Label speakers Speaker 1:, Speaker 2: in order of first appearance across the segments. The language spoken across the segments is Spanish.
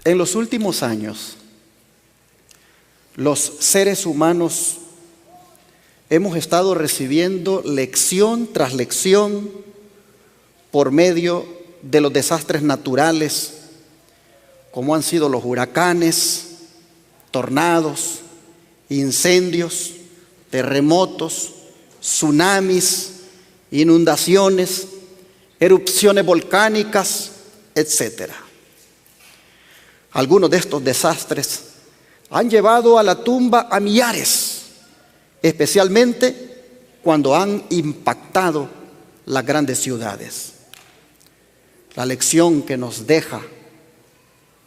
Speaker 1: En los últimos años, los seres humanos hemos estado recibiendo lección tras lección por medio de los desastres naturales, como han sido los huracanes, tornados, incendios, terremotos, tsunamis, inundaciones, erupciones volcánicas, etc. Algunos de estos desastres han llevado a la tumba a millares, especialmente cuando han impactado las grandes ciudades. La lección que nos deja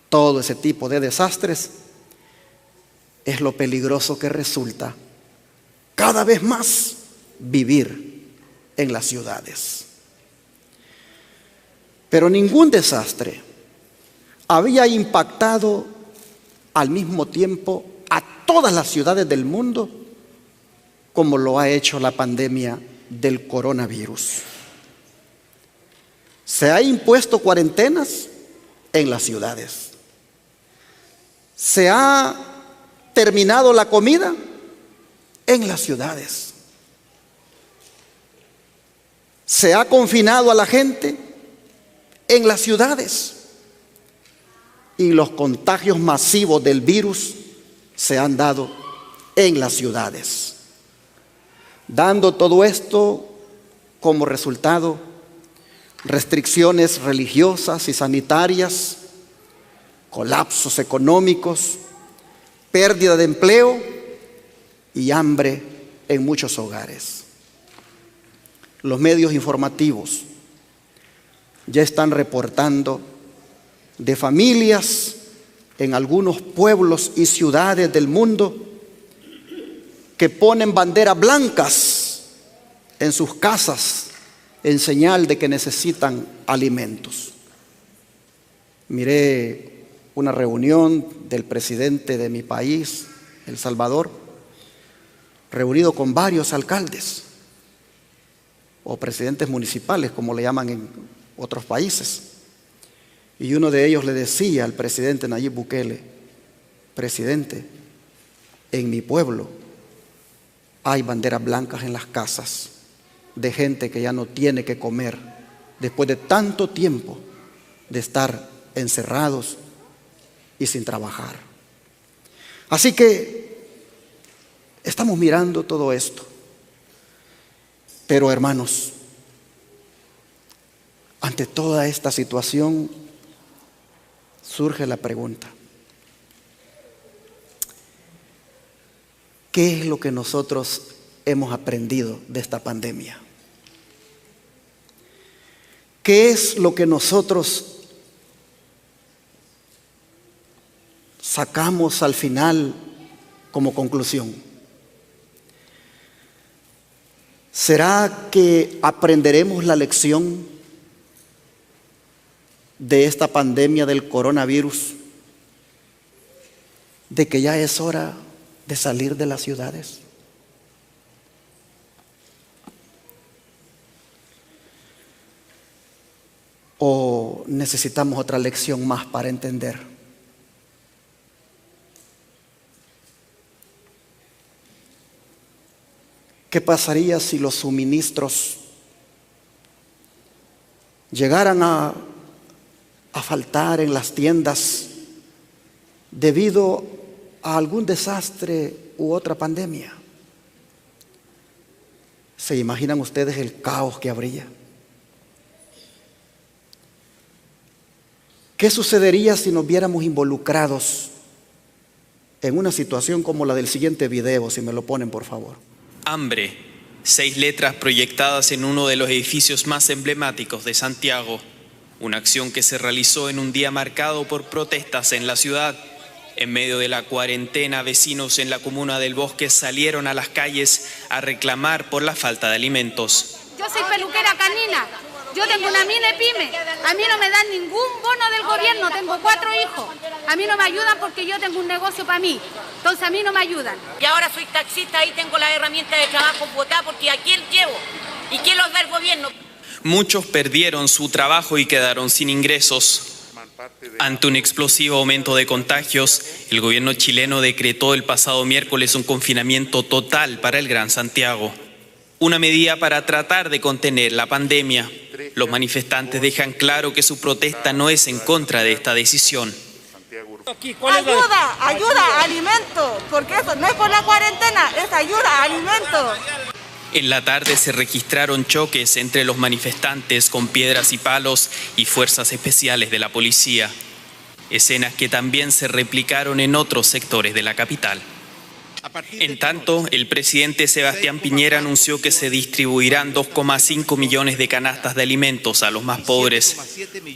Speaker 1: todo ese tipo de desastres es lo peligroso que resulta cada vez más vivir en las ciudades. Pero ningún desastre había impactado al mismo tiempo a todas las ciudades del mundo como lo ha hecho la pandemia del coronavirus. Se ha impuesto cuarentenas en las ciudades. Se ha terminado la comida en las ciudades. Se ha confinado a la gente en las ciudades. Y los contagios masivos del virus se han dado en las ciudades, dando todo esto como resultado restricciones religiosas y sanitarias, colapsos económicos, pérdida de empleo y hambre en muchos hogares. Los medios informativos ya están reportando de familias en algunos pueblos y ciudades del mundo que ponen banderas blancas en sus casas en señal de que necesitan alimentos. Miré una reunión del presidente de mi país, El Salvador, reunido con varios alcaldes o presidentes municipales, como le llaman en otros países. Y uno de ellos le decía al presidente Nayib Bukele: presidente, en mi pueblo hay banderas blancas en las casas de gente que ya no tiene que comer después de tanto tiempo de estar encerrados y sin trabajar. Así que estamos mirando todo esto. Pero hermanos, ante toda esta situación surge la pregunta: ¿qué es lo que nosotros hemos aprendido de esta pandemia? ¿Qué es lo que nosotros sacamos al final como conclusión? ¿Será que aprenderemos la lección de esta pandemia del coronavirus, de que ya es hora de salir de las ciudades? ¿O necesitamos otra lección más para entender? ¿Qué pasaría si los suministros llegaran a faltar en las tiendas debido a algún desastre u otra pandemia? ¿Se imaginan ustedes el caos que habría? ¿Qué sucedería si nos viéramos involucrados en una situación como la del siguiente video, si me lo ponen por favor?
Speaker 2: Hambre, 6 letras proyectadas en uno de los edificios más emblemáticos de Santiago. Una acción que se realizó en un día marcado por protestas en la ciudad. En medio de la cuarentena, vecinos en la comuna del Bosque salieron a las calles a reclamar por la falta de alimentos.
Speaker 3: Yo soy peluquera canina, yo tengo una pyme, a mí no me dan ningún bono del gobierno, tengo 4 hijos, a mí no me ayudan porque yo tengo un negocio para mí, entonces a mí no me ayudan.
Speaker 4: Y ahora soy taxista y tengo las herramientas de trabajo botadas porque ¿a quién llevo? ¿Y quién los da el gobierno?
Speaker 2: Muchos perdieron su trabajo y quedaron sin ingresos. Ante un explosivo aumento de contagios, el gobierno chileno decretó el pasado miércoles un confinamiento total para el Gran Santiago. Una medida para tratar de contener la pandemia. Los manifestantes dejan claro que su protesta no es en contra de esta decisión.
Speaker 5: Ayuda, alimento, porque eso no es por la cuarentena, es ayuda, alimento.
Speaker 2: En la tarde se registraron choques entre los manifestantes con piedras y palos y fuerzas especiales de la policía. Escenas que también se replicaron en otros sectores de la capital. En tanto, el presidente Sebastián Piñera anunció que se distribuirán 2,5 millones de canastas de alimentos a los más pobres,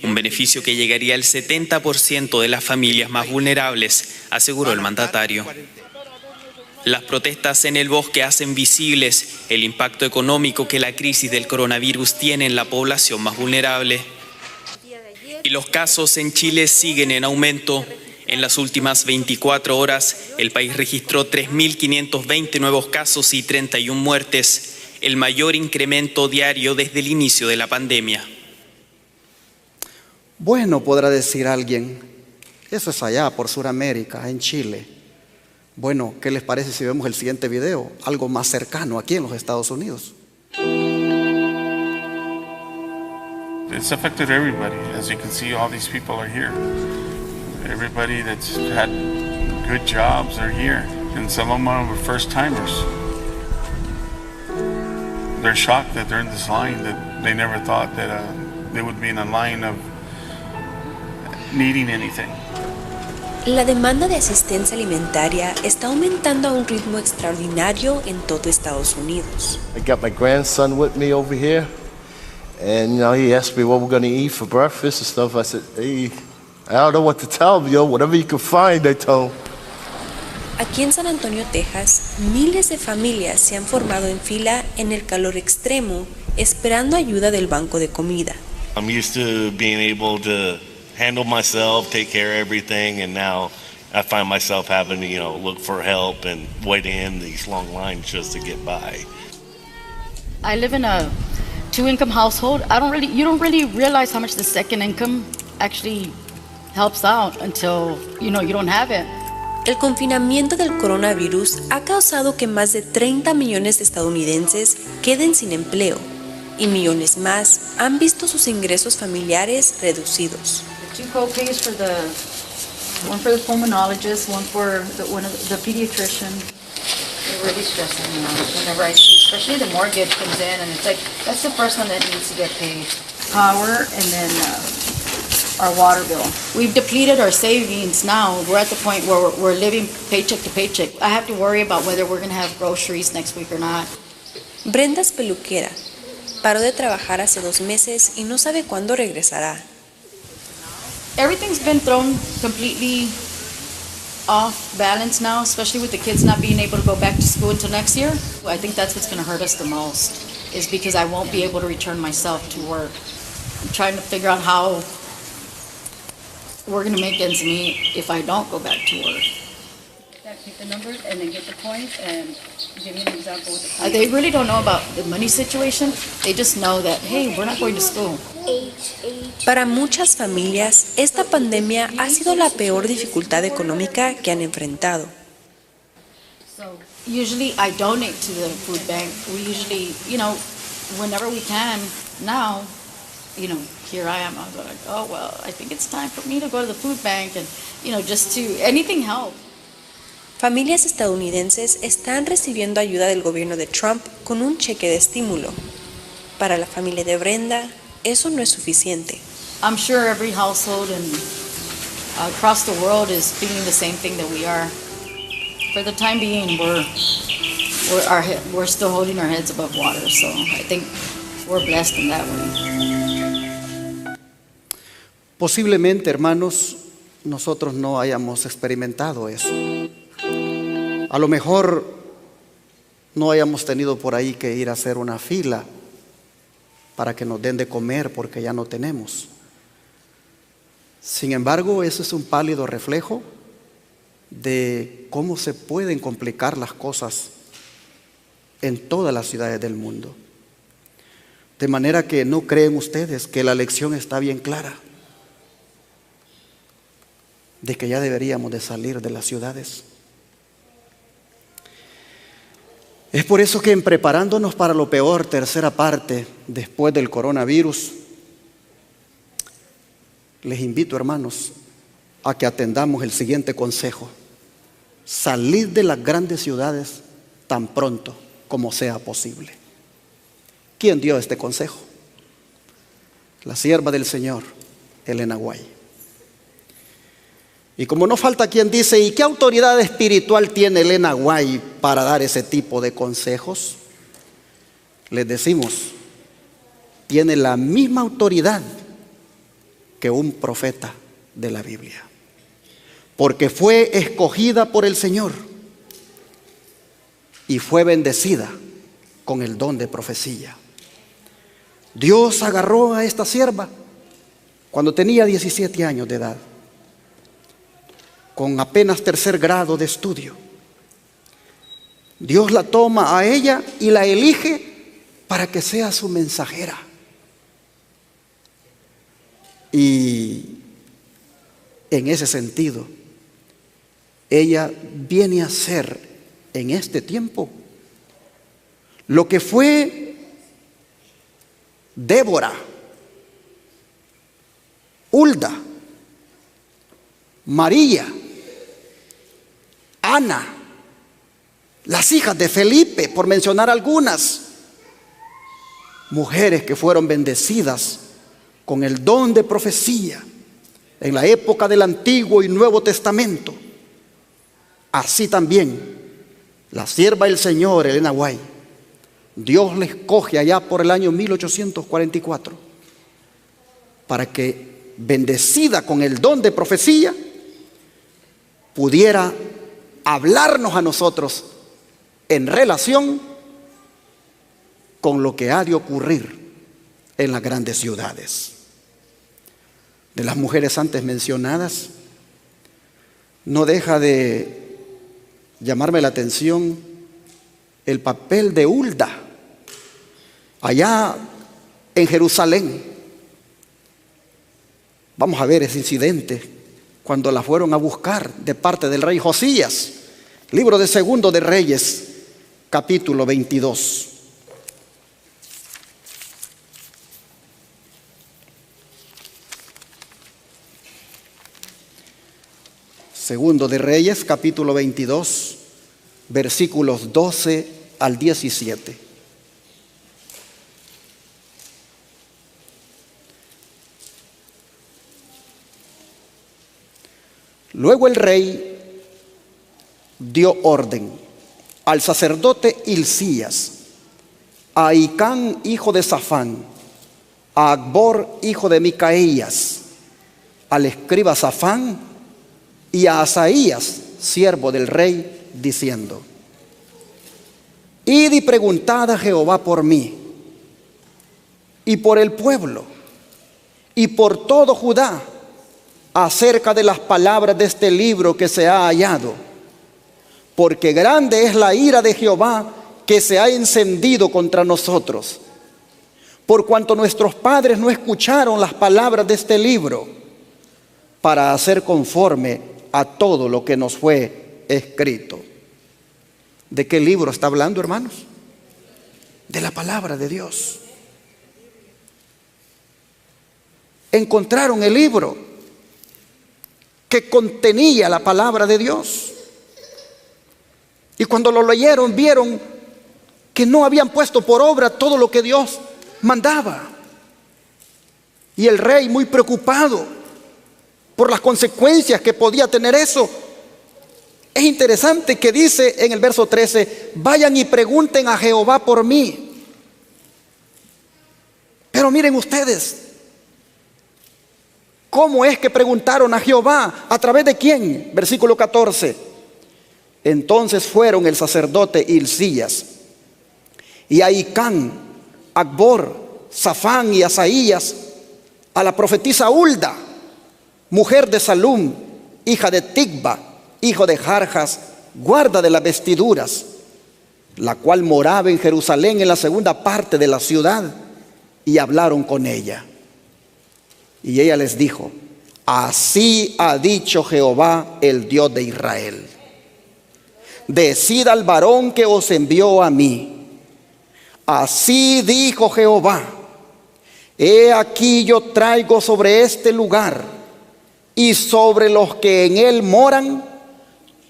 Speaker 2: un beneficio que llegaría al 70% de las familias más vulnerables, aseguró el mandatario. Las protestas en el bosque hacen visibles el impacto económico que la crisis del coronavirus tiene en la población más vulnerable. Y los casos en Chile siguen en aumento. En las últimas 24 horas, el país registró 3.520 nuevos casos y 31 muertes, el mayor incremento diario desde el inicio de la pandemia.
Speaker 1: Bueno, podrá decir alguien, eso es allá por Sudamérica, en Chile. Bueno, ¿qué les parece si vemos el siguiente video? Algo más cercano aquí en los Estados Unidos.
Speaker 6: It's affected everybody. As you can see, all these people are here. Everybody that's had good jobs are here, and some of them are first timers. They're shocked that they're in this line, that they never thought that they would be in a line of needing anything.
Speaker 7: La demanda de asistencia alimentaria está aumentando a un ritmo extraordinario en todo Estados Unidos.
Speaker 8: I got my grandson with me over here, and he asked me what we're going to eat for breakfast and stuff. I said, hey, I don't know what to tell him, whatever you can find, I tell him.
Speaker 7: Aquí en San Antonio, Texas, miles de familias se han formado en fila en el calor extremo, esperando ayuda del banco de comida.
Speaker 9: I'm used to being able to handle myself, take care of everything, and now I find myself having to, look for help and wait in these long lines just to get by.
Speaker 10: I live in a two-income household. You don't really realize how much the second income actually helps out until you don't have it.
Speaker 7: El confinamiento del coronavirus ha causado que más de 30 millones de estadounidenses queden sin empleo y millones más han visto sus ingresos familiares reducidos.
Speaker 10: Two co-pays one for the pulmonologist, one for the pediatrician. It really stresses me out whenever I see, especially the mortgage comes in, and it's like that's the first one that needs to get paid. Power and then our water bill. We've depleted our savings now. We're at the point where we're living paycheck to paycheck. I have to worry about whether we're going to have groceries next week or not.
Speaker 7: Brenda es peluquera. Paró de trabajar hace 2 meses y no sabe cuándo regresará.
Speaker 10: Everything's been thrown completely off balance now, especially with the kids not being able to go back to school until next year. I think that's what's going to hurt us the most, is because I won't be able to return myself to work. I'm trying to figure out how we're going to make ends meet if I don't go back to work. Take the numbers and then get the points and give me an example with the points. They really don't know about the money situation. They just know that, hey, we're not going to school.
Speaker 7: Para muchas familias, esta pandemia ha sido la peor dificultad económica que han enfrentado.
Speaker 10: So usually I donate to the food bank. We usually, whenever we can, now, here I am. I was like, oh, well, I think it's time for me to go to the food bank and, just to, anything help.
Speaker 7: Familias estadounidenses están recibiendo ayuda del gobierno de Trump con un cheque de estímulo. Para la familia de Brenda, eso no es suficiente.
Speaker 10: I'm sure every household across the world is feeling the same thing that we are. For the time being, we're still holding our heads above water, so I think we're blessed in that way.
Speaker 1: Posiblemente, hermanos, nosotros no hayamos experimentado eso. A lo mejor no hayamos tenido por ahí que ir a hacer una fila para que nos den de comer porque ya no tenemos. Sin embargo, eso es un pálido reflejo de cómo se pueden complicar las cosas en todas las ciudades del mundo. De manera que no creen ustedes que la lección está bien clara. de que ya deberíamos de salir de las ciudades. Es por eso que en preparándonos para lo peor, tercera parte, después del coronavirus, les invito, hermanos, a que atendamos el siguiente consejo: salid de las grandes ciudades tan pronto como sea posible. ¿Quién dio este consejo? La sierva del Señor, Elena White. Y como no falta quien dice, ¿y qué autoridad espiritual tiene Elena White para dar ese tipo de consejos? Les decimos, tiene la misma autoridad que un profeta de la Biblia, porque fue escogida por el Señor y fue bendecida con el don de profecía. Dios agarró a esta sierva cuando tenía 17 años de edad, con apenas 3er grado de estudio. Dios la toma a ella y la elige para que sea su mensajera. Y en ese sentido, ella viene a ser en este tiempo lo que fue Débora, Hulda, María, Ana, las hijas de Felipe, por mencionar algunas, mujeres que fueron bendecidas con el don de profecía en la época del Antiguo y Nuevo Testamento. Así también la sierva del Señor, Elena White, Dios le escoge allá por el año 1844 para que, bendecida con el don de profecía, pudiera hablarnos a nosotros en relación con lo que ha de ocurrir en las grandes ciudades. De las mujeres antes mencionadas, no deja de llamarme la atención el papel de Hulda allá en Jerusalén. Vamos a ver ese incidente cuando la fueron a buscar de parte del rey Josías. Libro de Segundo de Reyes, capítulo 22. Segundo de Reyes, capítulo 22, versículos 12 al 17. Luego el rey dio orden al sacerdote Hilcías, a Ahicam, hijo de Safán, a Acbor, hijo de Micaías, al escriba Safán y a Asaías, siervo del rey, diciendo: id y preguntad a Jehová por mí y por el pueblo y por todo Judá acerca de las palabras de este libro que se ha hallado, porque grande es la ira de Jehová que se ha encendido contra nosotros, por cuanto nuestros padres no escucharon las palabras de este libro para hacer conforme a todo lo que nos fue escrito. ¿De qué libro está hablando, hermanos? De la palabra de Dios. Encontraron el libro que contenía la palabra de Dios, y cuando lo leyeron vieron que no habían puesto por obra todo lo que Dios mandaba. Y el rey, muy preocupado por las consecuencias que podía tener eso, es interesante que dice en el verso 13: vayan y pregunten a Jehová por mí. Pero miren ustedes, ¿cómo es que preguntaron a Jehová? ¿A través de quién? Versículo 14. Entonces fueron el sacerdote Hilcías y Ahicam, Acbor, Safán y Asaías a la profetisa Hulda, mujer de Salum, hija de Ticba, hijo de Jarjas, guarda de las vestiduras, la cual moraba en Jerusalén en la segunda parte de la ciudad, y hablaron con ella. Y ella les dijo: Así ha dicho Jehová, el Dios de Israel. Decid al varón que os envió a mí. Así dijo Jehová: he aquí yo traigo sobre este lugar y sobre los que en él moran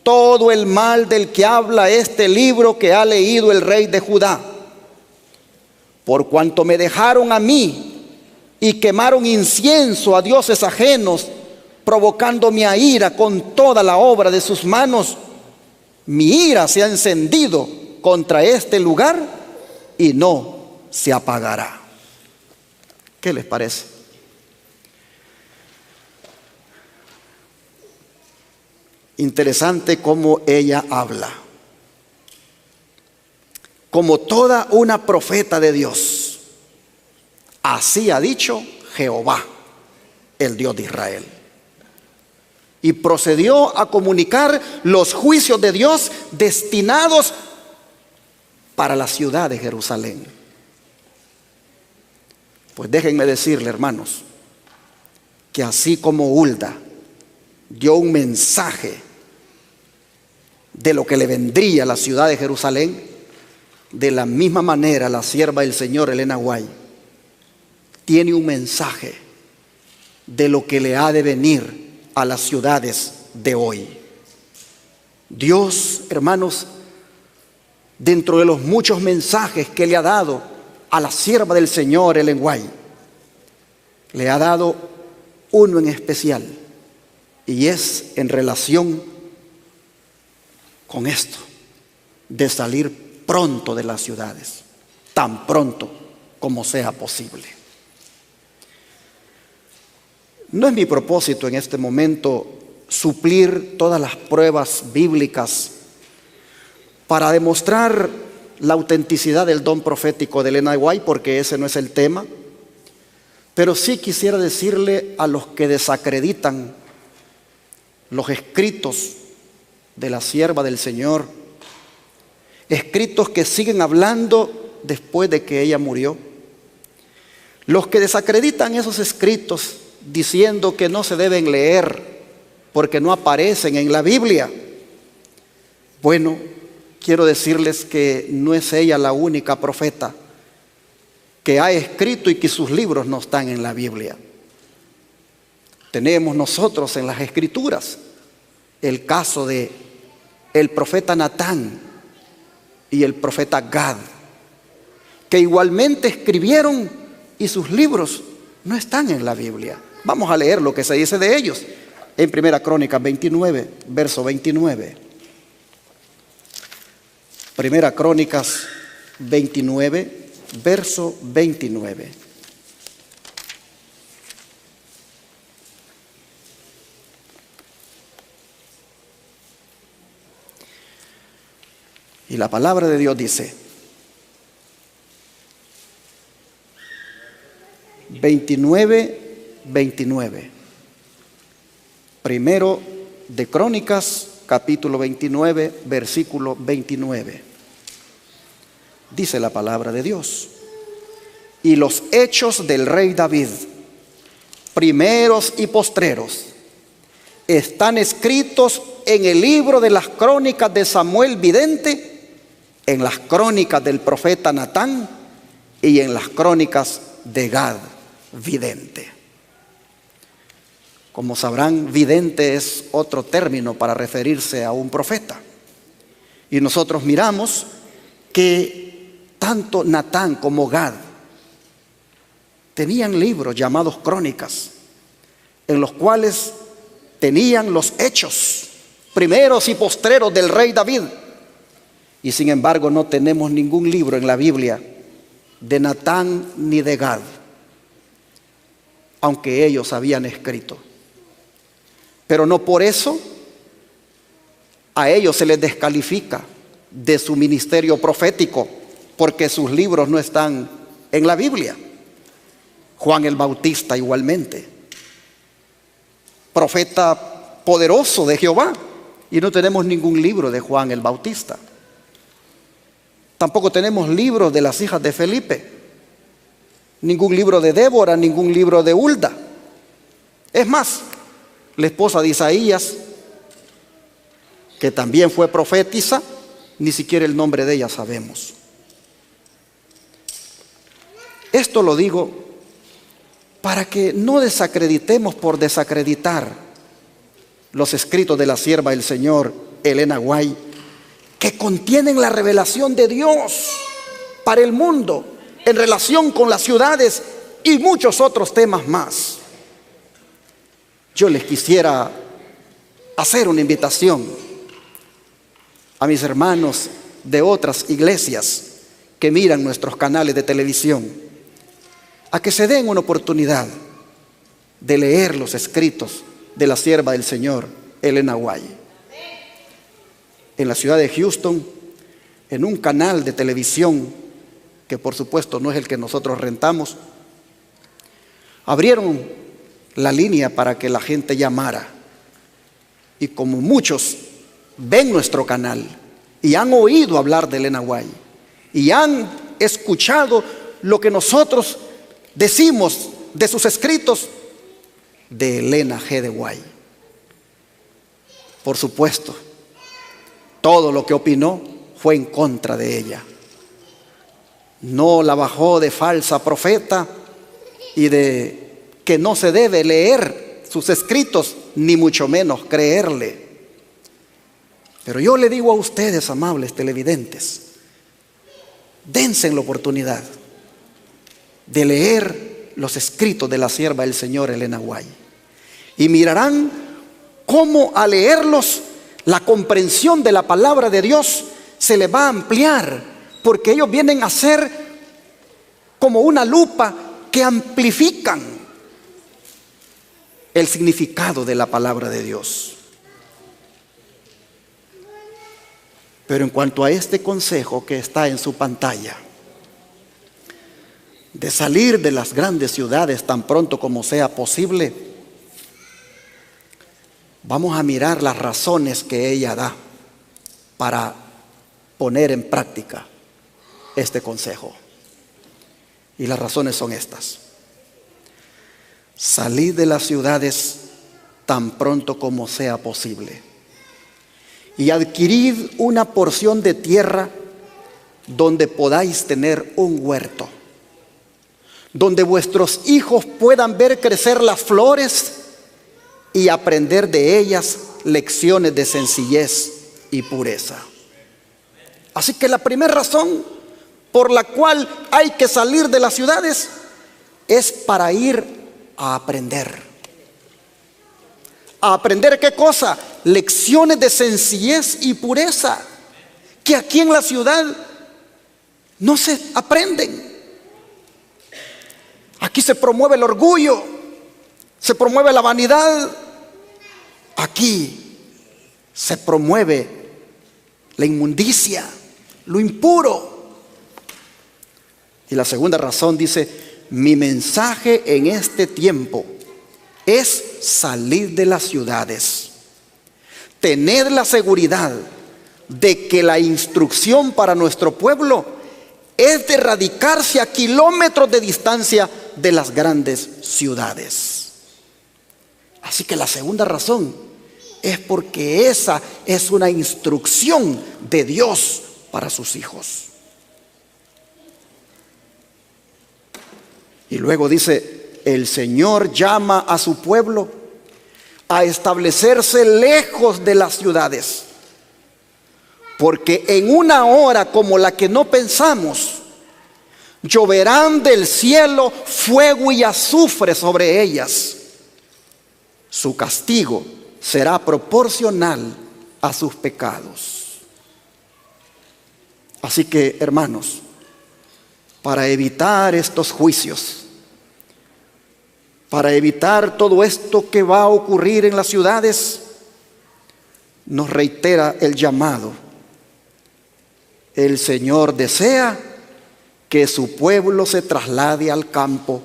Speaker 1: todo el mal del que habla este libro que ha leído el rey de Judá. Por cuanto me dejaron a mí y quemaron incienso a dioses ajenos, provocándome a ira con toda la obra de sus manos, mi ira se ha encendido contra este lugar y no se apagará. ¿Qué les parece? Interesante cómo ella habla, como toda una profeta de Dios. Así ha dicho Jehová, el Dios de Israel. Y procedió a comunicar los juicios de Dios destinados para la ciudad de Jerusalén. Pues déjenme decirle, hermanos, que así como Hulda dio un mensaje de lo que le vendría a la ciudad de Jerusalén, de la misma manera la sierva del Señor, Elena White, tiene un mensaje de lo que le ha de venir a las ciudades de hoy. Dios, hermanos, dentro de los muchos mensajes que le ha dado a la sierva del Señor, Ellen White, le ha dado uno en especial, y es en relación con esto de salir pronto de las ciudades, tan pronto como sea posible. No es mi propósito en este momento suplir todas las pruebas bíblicas para demostrar la autenticidad del don profético de Elena White, porque ese no es el tema. Pero sí quisiera decirle a los que desacreditan los escritos de la sierva del Señor, escritos que siguen hablando después de que ella murió, los que desacreditan esos escritos diciendo que no se deben leer porque no aparecen en la Biblia. Bueno, quiero decirles que no es ella la única profeta que ha escrito y que sus libros no están en la Biblia. Tenemos nosotros en las Escrituras el caso de el profeta Natán y el profeta Gad, que igualmente escribieron y sus libros no están en la Biblia. Vamos a leer lo que se dice de ellos en Primera Crónicas 29, verso 29. Primera Crónicas 29, verso 29. Y la palabra de Dios dice, 29, 29. Primero de Crónicas, capítulo 29, versículo 29. Dice la palabra de Dios: y los hechos del rey David, primeros y postreros, están escritos en el libro de las crónicas de Samuel vidente, en las crónicas del profeta Natán y en las crónicas de Gad vidente. Como sabrán, vidente es otro término para referirse a un profeta. Y nosotros miramos que tanto Natán como Gad tenían libros llamados crónicas, en los cuales tenían los hechos primeros y postreros del rey David. Y sin embargo no tenemos ningún libro en la Biblia de Natán ni de Gad, aunque ellos habían escrito. Pero no por eso a ellos se les descalifica de su ministerio profético, porque sus libros no están en la Biblia. Juan el Bautista igualmente, profeta poderoso de Jehová, y no tenemos ningún libro de Juan el Bautista. Tampoco tenemos libros de las hijas de Felipe, ningún libro de Débora, ningún libro de Hulda. Es más, la esposa de Isaías, que también fue profetisa, ni siquiera el nombre de ella sabemos. Esto lo digo para que no desacreditemos por desacreditar los escritos de la sierva del Señor, Elena White, que contienen la revelación de Dios para el mundo en relación con las ciudades y muchos otros temas más. Yo les quisiera hacer una invitación a mis hermanos de otras iglesias que miran nuestros canales de televisión, a que se den una oportunidad de leer los escritos de la sierva del Señor, Elena White. En la ciudad de Houston, en un canal de televisión, que por supuesto no es el que nosotros rentamos, abrieron la línea para que la gente llamara. Y como muchos ven nuestro canal y han oído hablar de Elena White y han escuchado lo que nosotros decimos de sus escritos, de Elena G. de White, por supuesto, todo lo que opinó fue en contra de ella. No la bajó de falsa profeta y de que no se debe leer sus escritos, ni mucho menos creerle. Pero yo le digo a ustedes, amables televidentes, dense la oportunidad de leer los escritos de la sierva del Señor, Elena White, y mirarán cómo al leerlos la comprensión de la palabra de Dios se les va a ampliar, porque ellos vienen a ser como una lupa que amplifican el significado de la palabra de Dios. Pero en cuanto a este consejo que está en su pantalla, de salir de las grandes ciudades tan pronto como sea posible, vamos a mirar las razones que ella da para poner en práctica este consejo. Y las razones son estas: salid de las ciudades tan pronto como sea posible y adquirid una porción de tierra donde podáis tener un huerto, donde vuestros hijos puedan ver crecer las flores y aprender de ellas lecciones de sencillez y pureza. Así que la primera razón por la cual hay que salir de las ciudades es para ir a aprender. ¿A aprender qué cosa? Lecciones de sencillez y pureza, que aquí en la ciudad no se aprenden. Aquí se promueve el orgullo, se promueve la vanidad. Aquí se promueve la inmundicia, lo impuro. Y la segunda razón dice: mi mensaje en este tiempo es salir de las ciudades. Tened la seguridad de que la instrucción para nuestro pueblo es de radicarse a kilómetros de distancia de las grandes ciudades. Así que la segunda razón es porque esa es una instrucción de Dios para sus hijos. Y luego dice: el Señor llama a su pueblo a establecerse lejos de las ciudades, porque en una hora como la que no pensamos, lloverán del cielo fuego y azufre sobre ellas. Su castigo será proporcional a sus pecados. Así que, hermanos, para evitar estos juicios, para evitar todo esto que va a ocurrir en las ciudades, nos reitera el llamado. El Señor desea que su pueblo se traslade al campo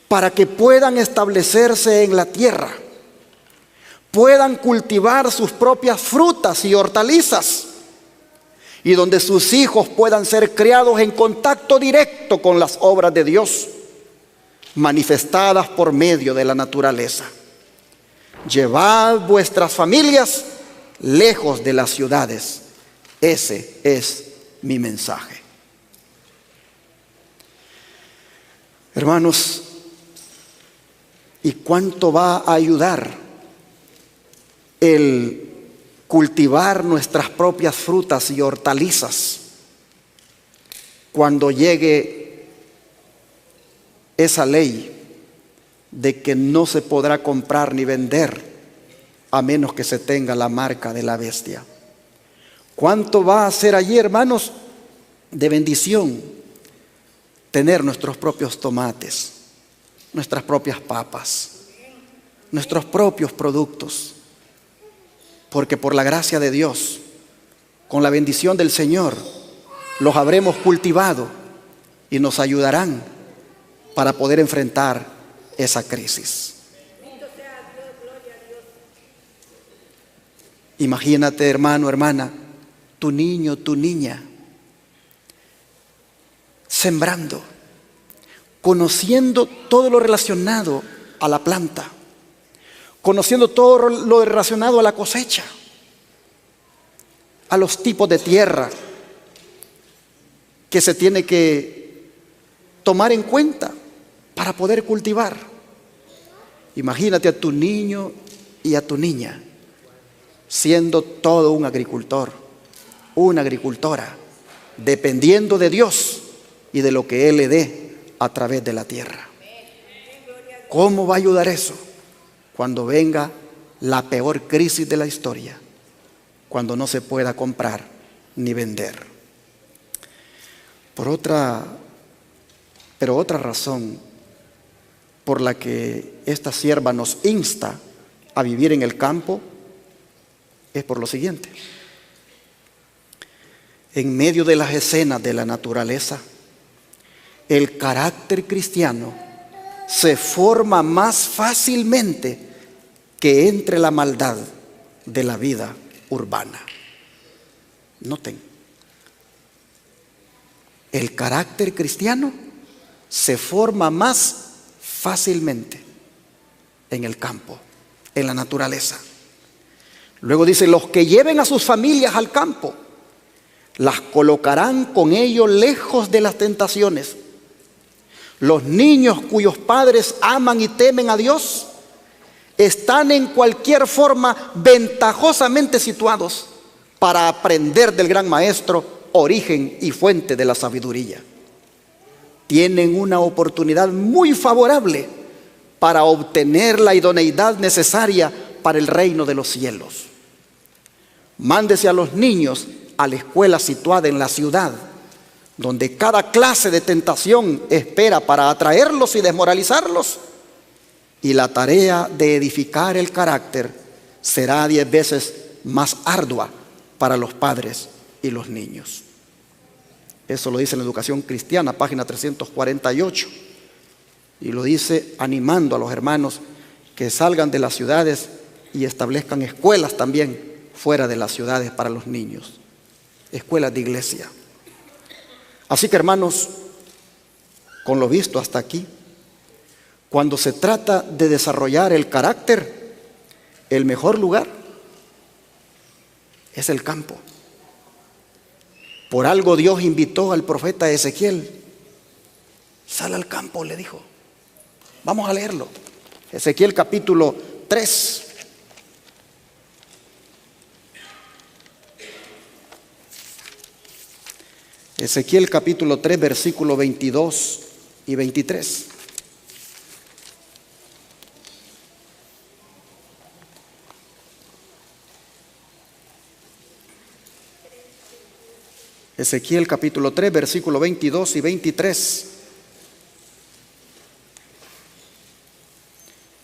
Speaker 1: para que puedan establecerse en la tierra, puedan cultivar sus propias frutas y hortalizas, y donde sus hijos puedan ser criados en contacto directo con las obras de Dios, manifestadas por medio de la naturaleza. llevad vuestras familias lejos de las ciudades. Ese es mi mensaje. Hermanos, ¿y cuánto va a ayudar el cultivar nuestras propias frutas y hortalizas cuando llegue esa ley de que no se podrá comprar ni vender a menos que se tenga la marca de la bestia? ¿Cuánto va a ser allí, hermanos, de bendición tener nuestros propios tomates, nuestras propias papas, nuestros propios productos? Porque por la gracia de Dios, con la bendición del Señor, los habremos cultivado y nos ayudarán para poder enfrentar esa crisis. Imagínate, hermano, hermana, tu niño, tu niña, sembrando, conociendo todo lo relacionado a la planta, conociendo todo lo relacionado a la cosecha, a los tipos de tierra que se tiene que tomar en cuenta para poder cultivar. Imagínate a tu niño y a tu niña siendo todo un agricultor, una agricultora, dependiendo de Dios y de lo que Él le dé a través de la tierra. ¿Cómo va a ayudar eso cuando venga la peor crisis de la historia? Cuando no se pueda comprar ni vender. Pero otra razón por la que esta sierva nos insta a vivir en el campo es por lo siguiente. En medio de las escenas de la naturaleza, el carácter cristiano se forma más fácilmente que entre la maldad de la vida urbana. Noten, el carácter cristiano se forma más fácilmente en el campo, en la naturaleza. Luego dice, los que lleven a sus familias al campo, las colocarán con ellos lejos de las tentaciones. Los niños cuyos padres aman y temen a Dios están en cualquier forma ventajosamente situados para aprender del gran maestro, origen y fuente de la sabiduría. Tienen una oportunidad muy favorable para obtener la idoneidad necesaria para el reino de los cielos. Mándese a los niños a la escuela situada en la ciudad, donde cada clase de tentación espera para atraerlos y desmoralizarlos, y la tarea de edificar el carácter será 10 veces más ardua para los padres y los niños. Eso lo dice en la Educación Cristiana, página 348, y lo dice animando a los hermanos que salgan de las ciudades y establezcan escuelas también fuera de las ciudades para los niños, escuelas de iglesia. Así que, hermanos, con lo visto hasta aquí, cuando se trata de desarrollar el carácter, el mejor lugar es el campo. Por algo Dios invitó al profeta Ezequiel. Sal al campo, le dijo. Vamos a leerlo. Ezequiel capítulo 3. Ezequiel capítulo 3, versículo 22 y 23. Ezequiel capítulo 3, versículo 22 y 23.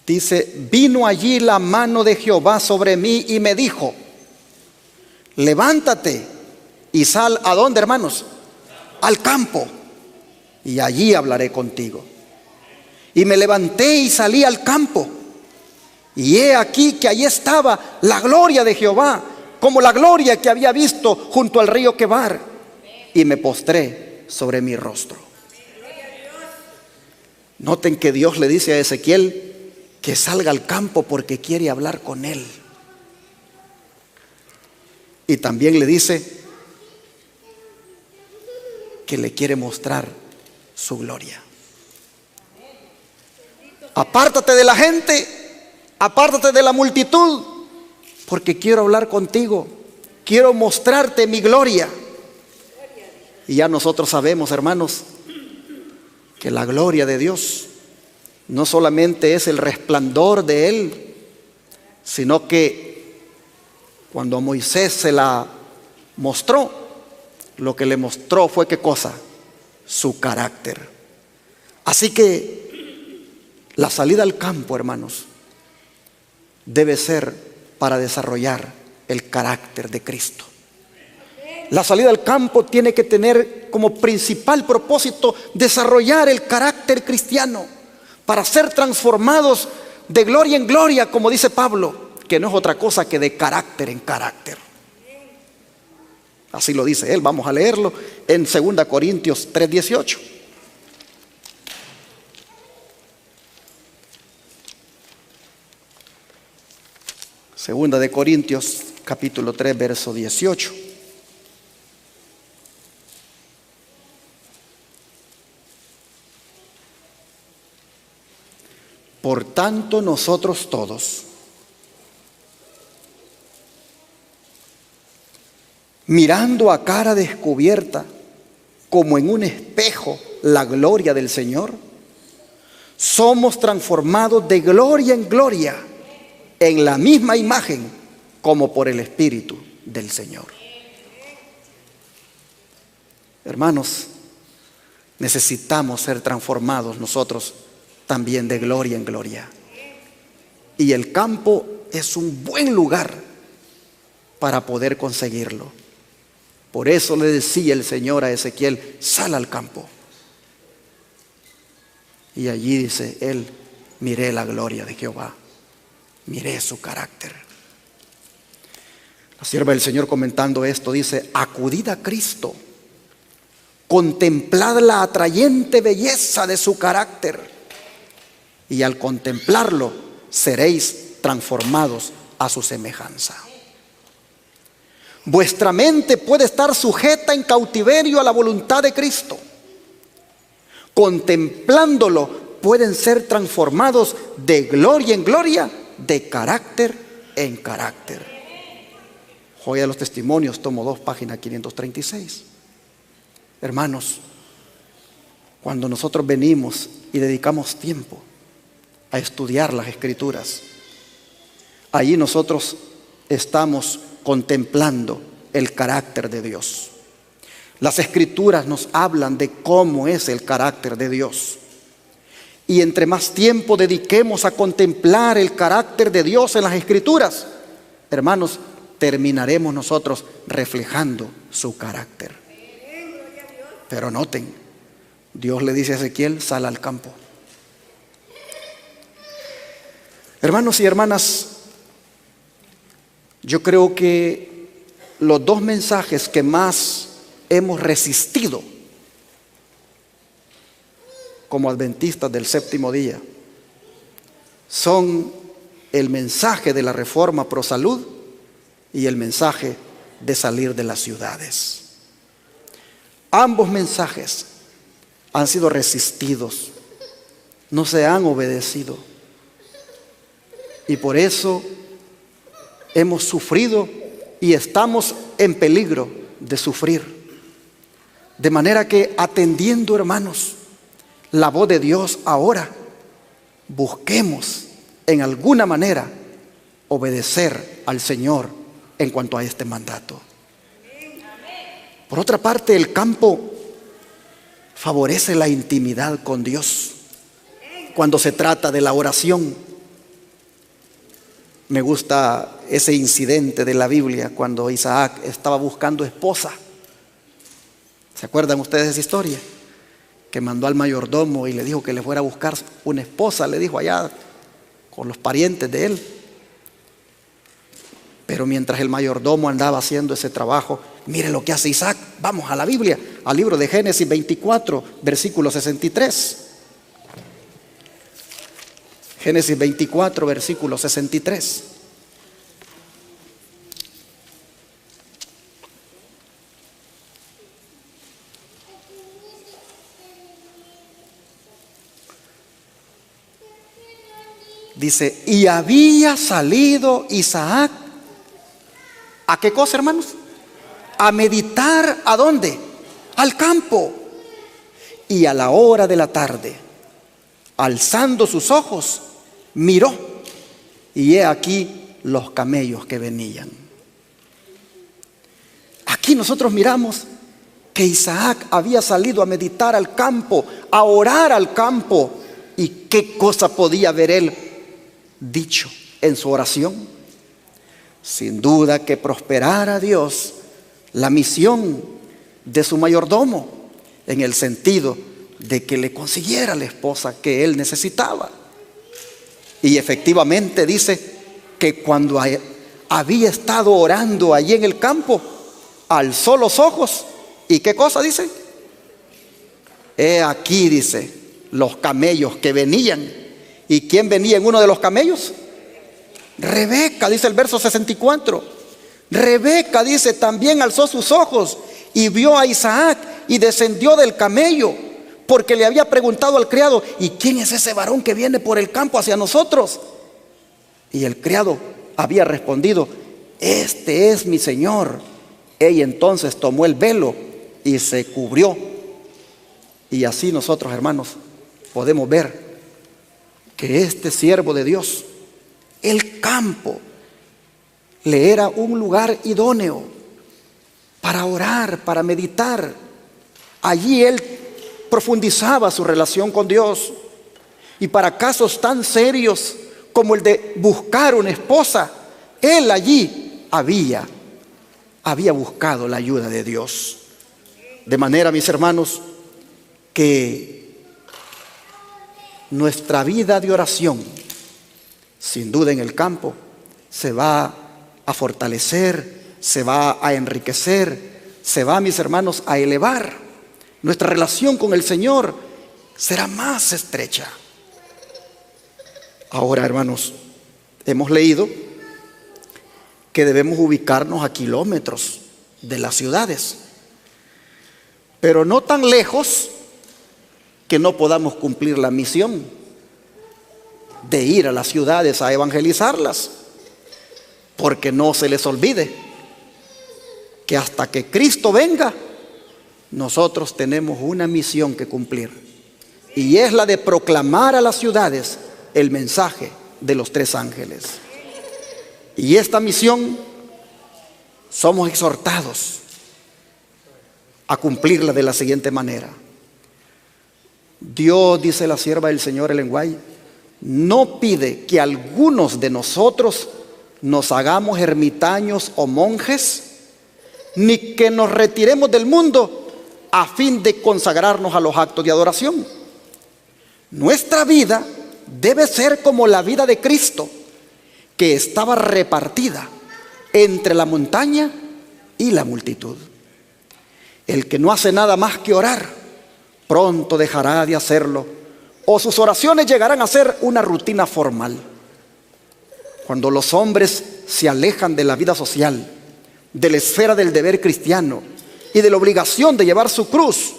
Speaker 1: Dice, vino allí la mano de Jehová sobre mí y me dijo, levántate y sal, ¿a dónde, hermanos? Al campo, y allí hablaré contigo. Y me levanté y salí al campo, y he aquí que allí estaba la gloria de Jehová, como la gloria que había visto junto al río Quebar, y me postré sobre mi rostro. Noten que Dios le dice a Ezequiel que salga al campo porque quiere hablar con él. Y también le dice que le quiere mostrar su gloria. Apártate de la gente, apártate de la multitud, porque quiero hablar contigo, quiero mostrarte mi gloria. Y ya nosotros sabemos, hermanos, que la gloria de Dios no solamente es el resplandor de Él, sino que cuando a Moisés se la mostró, lo que le mostró fue ¿qué cosa? Su carácter. Así que la salida al campo, hermanos, debe ser para desarrollar el carácter de Cristo. La salida al campo tiene que tener como principal propósito desarrollar el carácter cristiano para ser transformados de gloria en gloria, como dice Pablo, que no es otra cosa que de carácter en carácter. Así lo dice él. Vamos a leerlo en 2 Corintios 3:18. Segunda de Corintios capítulo 3 verso 18. Por tanto, nosotros todos, mirando a cara descubierta, como en un espejo, la gloria del Señor, somos transformados de gloria en gloria, en la misma imagen, como por el Espíritu del Señor. Hermanos, necesitamos ser transformados nosotros también de gloria en gloria. Y el campo es un buen lugar para poder conseguirlo. Por eso le decía el Señor a Ezequiel: sal al campo. Y allí dice él: miré la gloria de Jehová, miré su carácter. La sierva del Señor, comentando esto, dice: acudid a Cristo, contemplad la atrayente belleza de su carácter, y al contemplarlo seréis transformados a su semejanza. Vuestra mente puede estar sujeta en cautiverio a la voluntad de Cristo. Contemplándolo pueden ser transformados de gloria en gloria, de carácter en carácter. Joya de los Testimonios, tomo 2, página 536. Hermanos, cuando nosotros venimos y dedicamos tiempo a estudiar las Escrituras, allí nosotros estamos contemplando el carácter de Dios. Las Escrituras nos hablan de cómo es el carácter de Dios. Y entre más tiempo dediquemos a contemplar el carácter de Dios en las Escrituras, hermanos, terminaremos nosotros reflejando su carácter. Pero noten, Dios le dice a Ezequiel: sal al campo. Hermanos y hermanas, yo creo que los dos mensajes que más hemos resistido como adventistas del séptimo día son el mensaje de la reforma pro salud y el mensaje de salir de las ciudades. Ambos mensajes han sido resistidos, no se han obedecido, y por eso hemos sufrido y estamos en peligro de sufrir. De manera que, atendiendo, hermanos, la voz de Dios ahora, busquemos en alguna manera obedecer al Señor en cuanto a este mandato. Por otra parte, el campo favorece la intimidad con Dios cuando se trata de la oración. Me gusta ese incidente de la Biblia cuando Isaac estaba buscando esposa. ¿Se acuerdan ustedes de esa historia? Que mandó al mayordomo y le dijo que le fuera a buscar una esposa, le dijo, allá con los parientes de él. Pero mientras el mayordomo andaba haciendo ese trabajo, mire lo que hace Isaac. Vamos a la Biblia, al libro de Génesis 24, versículo 63. Génesis 24, versículo 63. Dice, y había salido Isaac, ¿a qué cosa, hermanos? A meditar, ¿a dónde? Al campo. Y a la hora de la tarde, alzando sus ojos, miró, y he aquí los camellos que venían. Aquí nosotros miramos que Isaac había salido a meditar al campo, a orar al campo. ¿Y qué cosa podía ver él dicho en su oración? Sin duda que prosperara Dios la misión de su mayordomo, en el sentido de que le consiguiera la esposa que él necesitaba. Y efectivamente dice que cuando había estado orando allí en el campo, alzó los ojos. ¿Y qué cosa dice? He aquí, dice, los camellos que venían. ¿Y quién venía en uno de los camellos? Rebeca, dice el verso 64. Rebeca, dice, también alzó sus ojos y vio a Isaac y descendió del camello, porque le había preguntado al criado, ¿y quién es ese varón que viene por el campo hacia nosotros? Y el criado había respondido, este es mi señor. Ella entonces tomó el velo y se cubrió. Y así nosotros, hermanos, podemos ver que este siervo de Dios, el campo, le era un lugar idóneo para orar, para meditar. Allí él profundizaba su relación con Dios. Y para casos tan serios como el de buscar una esposa, él allí había buscado la ayuda de Dios. De manera, mis hermanos, que nuestra vida de oración, sin duda en el campo, se va a fortalecer, se va a enriquecer, se va, mis hermanos, a elevar. Nuestra relación con el Señor será más estrecha. Ahora, hermanos, hemos leído que debemos ubicarnos a kilómetros de las ciudades, pero no tan lejos que no podamos cumplir la misión de ir a las ciudades a evangelizarlas, porque no se les olvide que hasta que Cristo venga, nosotros tenemos una misión que cumplir, y es la de proclamar a las ciudades el mensaje de los tres ángeles. Y esta misión somos exhortados a cumplirla de la siguiente manera. Dios, dice la sierva del Señor Ellen White, no pide que algunos de nosotros nos hagamos ermitaños o monjes, ni que nos retiremos del mundo a fin de consagrarnos a los actos de adoración. Nuestra vida debe ser como la vida de Cristo, que estaba repartida entre la montaña y la multitud. El que no hace nada más que orar, pronto dejará de hacerlo, o sus oraciones llegarán a ser una rutina formal. Cuando los hombres se alejan de la vida social, de la esfera del deber cristiano y de la obligación de llevar su cruz,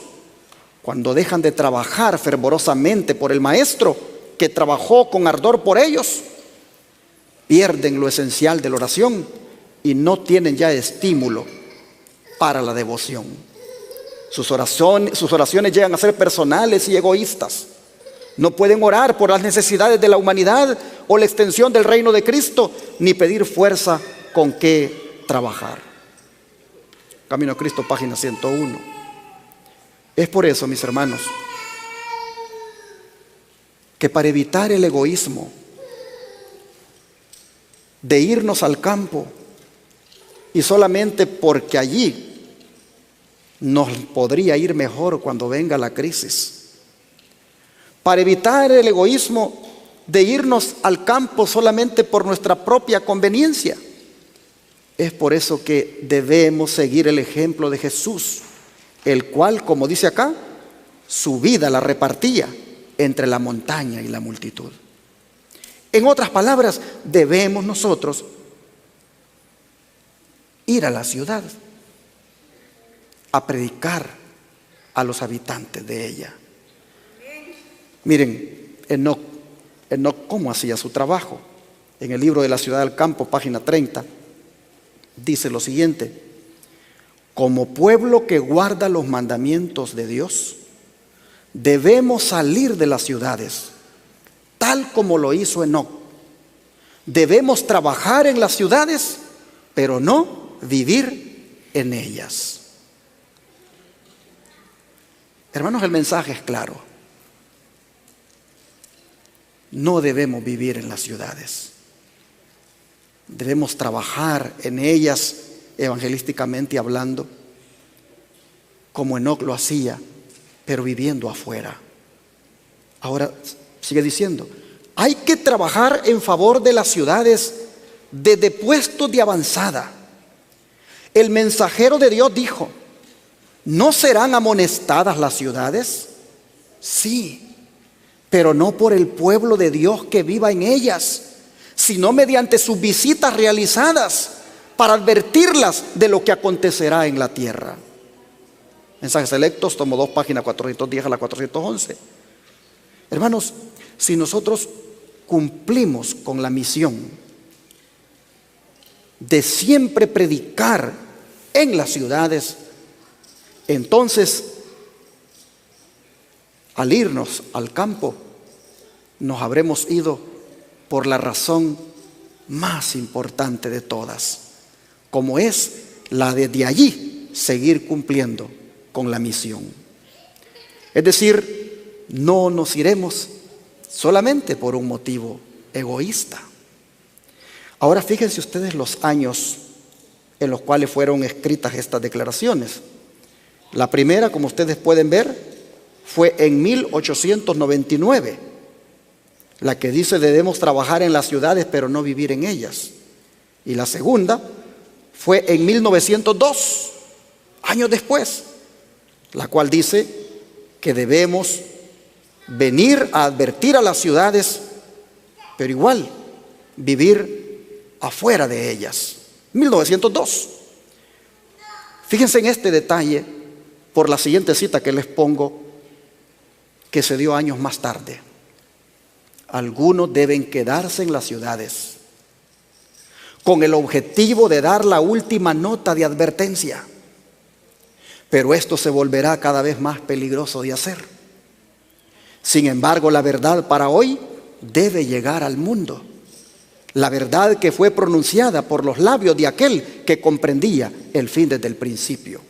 Speaker 1: cuando dejan de trabajar fervorosamente por el Maestro que trabajó con ardor por ellos, pierden lo esencial de la oración y no tienen ya estímulo para la devoción. Sus oraciones llegan a ser personales y egoístas. No pueden orar por las necesidades de la humanidad o la extensión del reino de Cristo, ni pedir fuerza con qué trabajar. Camino a Cristo, página 101. Es por eso, mis hermanos, que para evitar el egoísmo de irnos al campo y solamente porque allí nos podría ir mejor cuando venga la crisis, para evitar el egoísmo de irnos al campo solamente por nuestra propia conveniencia, es por eso que debemos seguir el ejemplo de Jesús, el cual, como dice acá, su vida la repartía entre la montaña y la multitud. En otras palabras, debemos nosotros ir a la ciudad a predicar a los habitantes de ella. Miren, Enoc, ¿cómo hacía su trabajo? En el libro de la ciudad del campo, página 30, dice lo siguiente: como pueblo que guarda los mandamientos de Dios, debemos salir de las ciudades, tal como lo hizo Enoc. Debemos trabajar en las ciudades, pero no vivir en ellas. Hermanos, el mensaje es claro. No debemos vivir en las ciudades. Debemos trabajar en ellas evangelísticamente hablando, como Enoc lo hacía, pero viviendo afuera. Ahora sigue diciendo, hay que trabajar en favor de las ciudades desde puestos de avanzada. El mensajero de Dios dijo: ¿no serán amonestadas las ciudades? Sí, pero no por el pueblo de Dios que viva en ellas, sino mediante sus visitas realizadas para advertirlas de lo que acontecerá en la tierra. Mensajes Selectos, tomo 2, página 410 a la 411. Hermanos, si nosotros cumplimos con la misión de siempre predicar en las ciudades, entonces al irnos al campo nos habremos ido por la razón más importante de todas, como es la de allí seguir cumpliendo con la misión. Es decir, no nos iremos solamente por un motivo egoísta. Ahora fíjense ustedes los años en los cuales fueron escritas estas declaraciones. La primera, como ustedes pueden ver, fue en 1899, la que dice debemos trabajar en las ciudades pero no vivir en ellas. Y la segunda fue en 1902, años después, la cual dice que debemos venir a advertir a las ciudades, pero igual vivir afuera de ellas. 1902. Fíjense en este detalle por la siguiente cita que les pongo, que se dio años más tarde. Algunos deben quedarse en las ciudades con el objetivo de dar la última nota de advertencia, pero esto se volverá cada vez más peligroso de hacer. Sin embargo, la verdad para hoy debe llegar al mundo. La verdad que fue pronunciada por los labios de aquel que comprendía el fin desde el principio.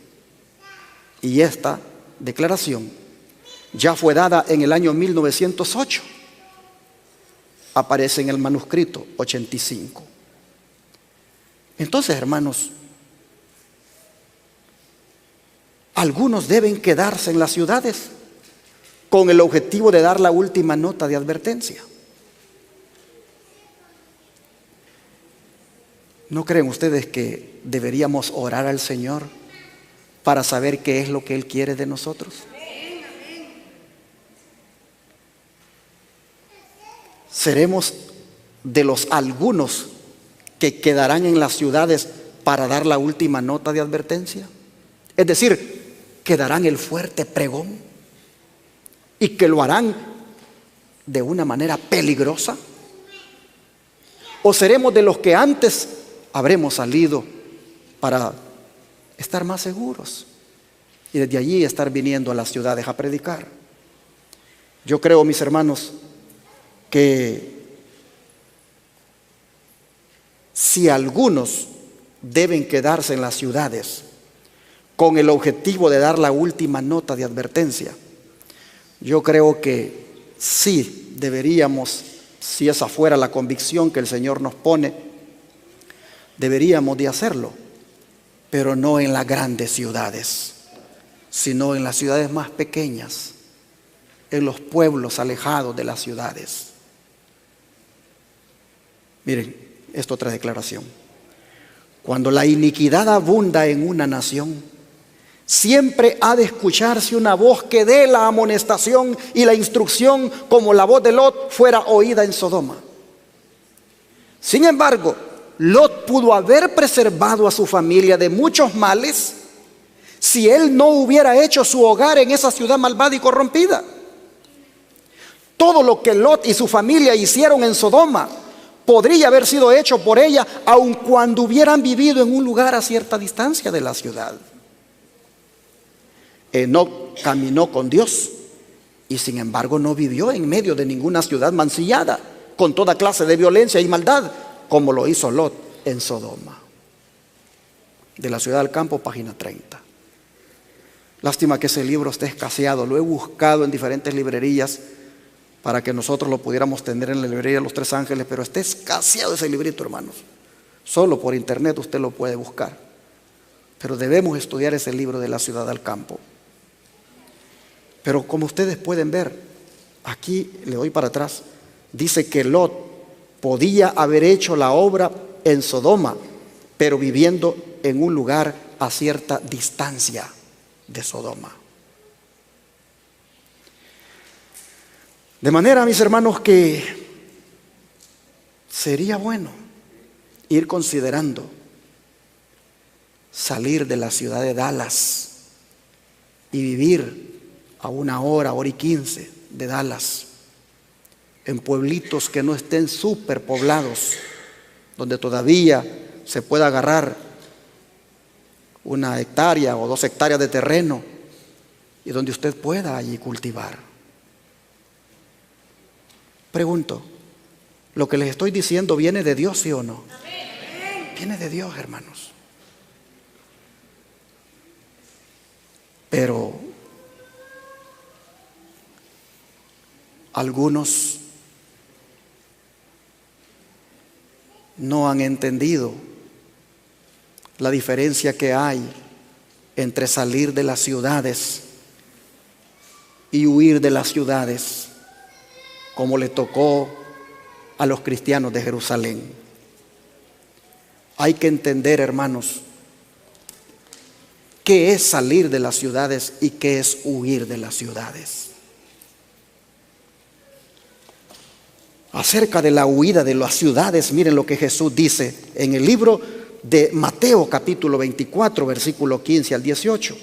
Speaker 1: Y esta declaración ya fue dada en el año 1908. Aparece en el manuscrito 85. Entonces, hermanos, algunos deben quedarse en las ciudades con el objetivo de dar la última nota de advertencia. ¿No creen ustedes que deberíamos orar al Señor para saber qué es lo que Él quiere de nosotros? ¿Seremos de los algunos que quedarán en las ciudades para dar la última nota de advertencia? Es decir, que darán el fuerte pregón y que lo harán de una manera peligrosa. ¿O seremos de los que antes habremos salido para estar más seguros y desde allí estar viniendo a las ciudades a predicar? Yo creo, mis hermanos, que si algunos deben quedarse en las ciudades con el objetivo de dar la última nota de advertencia, yo creo que sí deberíamos, si esa fuera la convicción que el Señor nos pone, deberíamos de hacerlo, pero no en las grandes ciudades, sino en las ciudades más pequeñas, en los pueblos alejados de las ciudades. Miren, esta otra declaración. Cuando la iniquidad abunda en una nación, siempre ha de escucharse una voz que dé la amonestación y la instrucción, como la voz de Lot fuera oída en Sodoma. Sin embargo, Lot pudo haber preservado a su familia de muchos males si él no hubiera hecho su hogar en esa ciudad malvada y corrompida. Todo lo que Lot y su familia hicieron en Sodoma podría haber sido hecho por ella, aun cuando hubieran vivido en un lugar a cierta distancia de la ciudad. Enoc caminó con Dios y sin embargo no vivió en medio de ninguna ciudad mancillada con toda clase de violencia y maldad, como lo hizo Lot en Sodoma. De la ciudad al campo, página 30. Lástima que ese libro esté escaseado. Lo he buscado en diferentes librerías para que nosotros lo pudiéramos tener en la librería de los Tres Ángeles, pero está escaseado ese librito, hermanos. Solo por internet usted lo puede buscar. Pero debemos estudiar ese libro de la ciudad al campo. Pero como ustedes pueden ver, aquí le doy para atrás, dice que Lot podía haber hecho la obra en Sodoma, pero viviendo en un lugar a cierta distancia de Sodoma. De manera, mis hermanos, que sería bueno ir considerando salir de la ciudad de Dallas y vivir a 1 hora, 1:15 de Dallas, en pueblitos que no estén superpoblados, donde todavía se pueda agarrar 1 hectárea o 2 hectáreas de terreno y donde usted pueda allí cultivar. Pregunto, ¿lo que les estoy diciendo viene de Dios, sí o no? Viene de Dios, hermanos. Pero algunos no han entendido la diferencia que hay entre salir de las ciudades y huir de las ciudades, como le tocó a los cristianos de Jerusalén. Hay que entender, hermanos, qué es salir de las ciudades y qué es huir de las ciudades. Acerca de la huida de las ciudades, miren lo que Jesús dice en el libro de Mateo capítulo 24, versículo 15 al 18.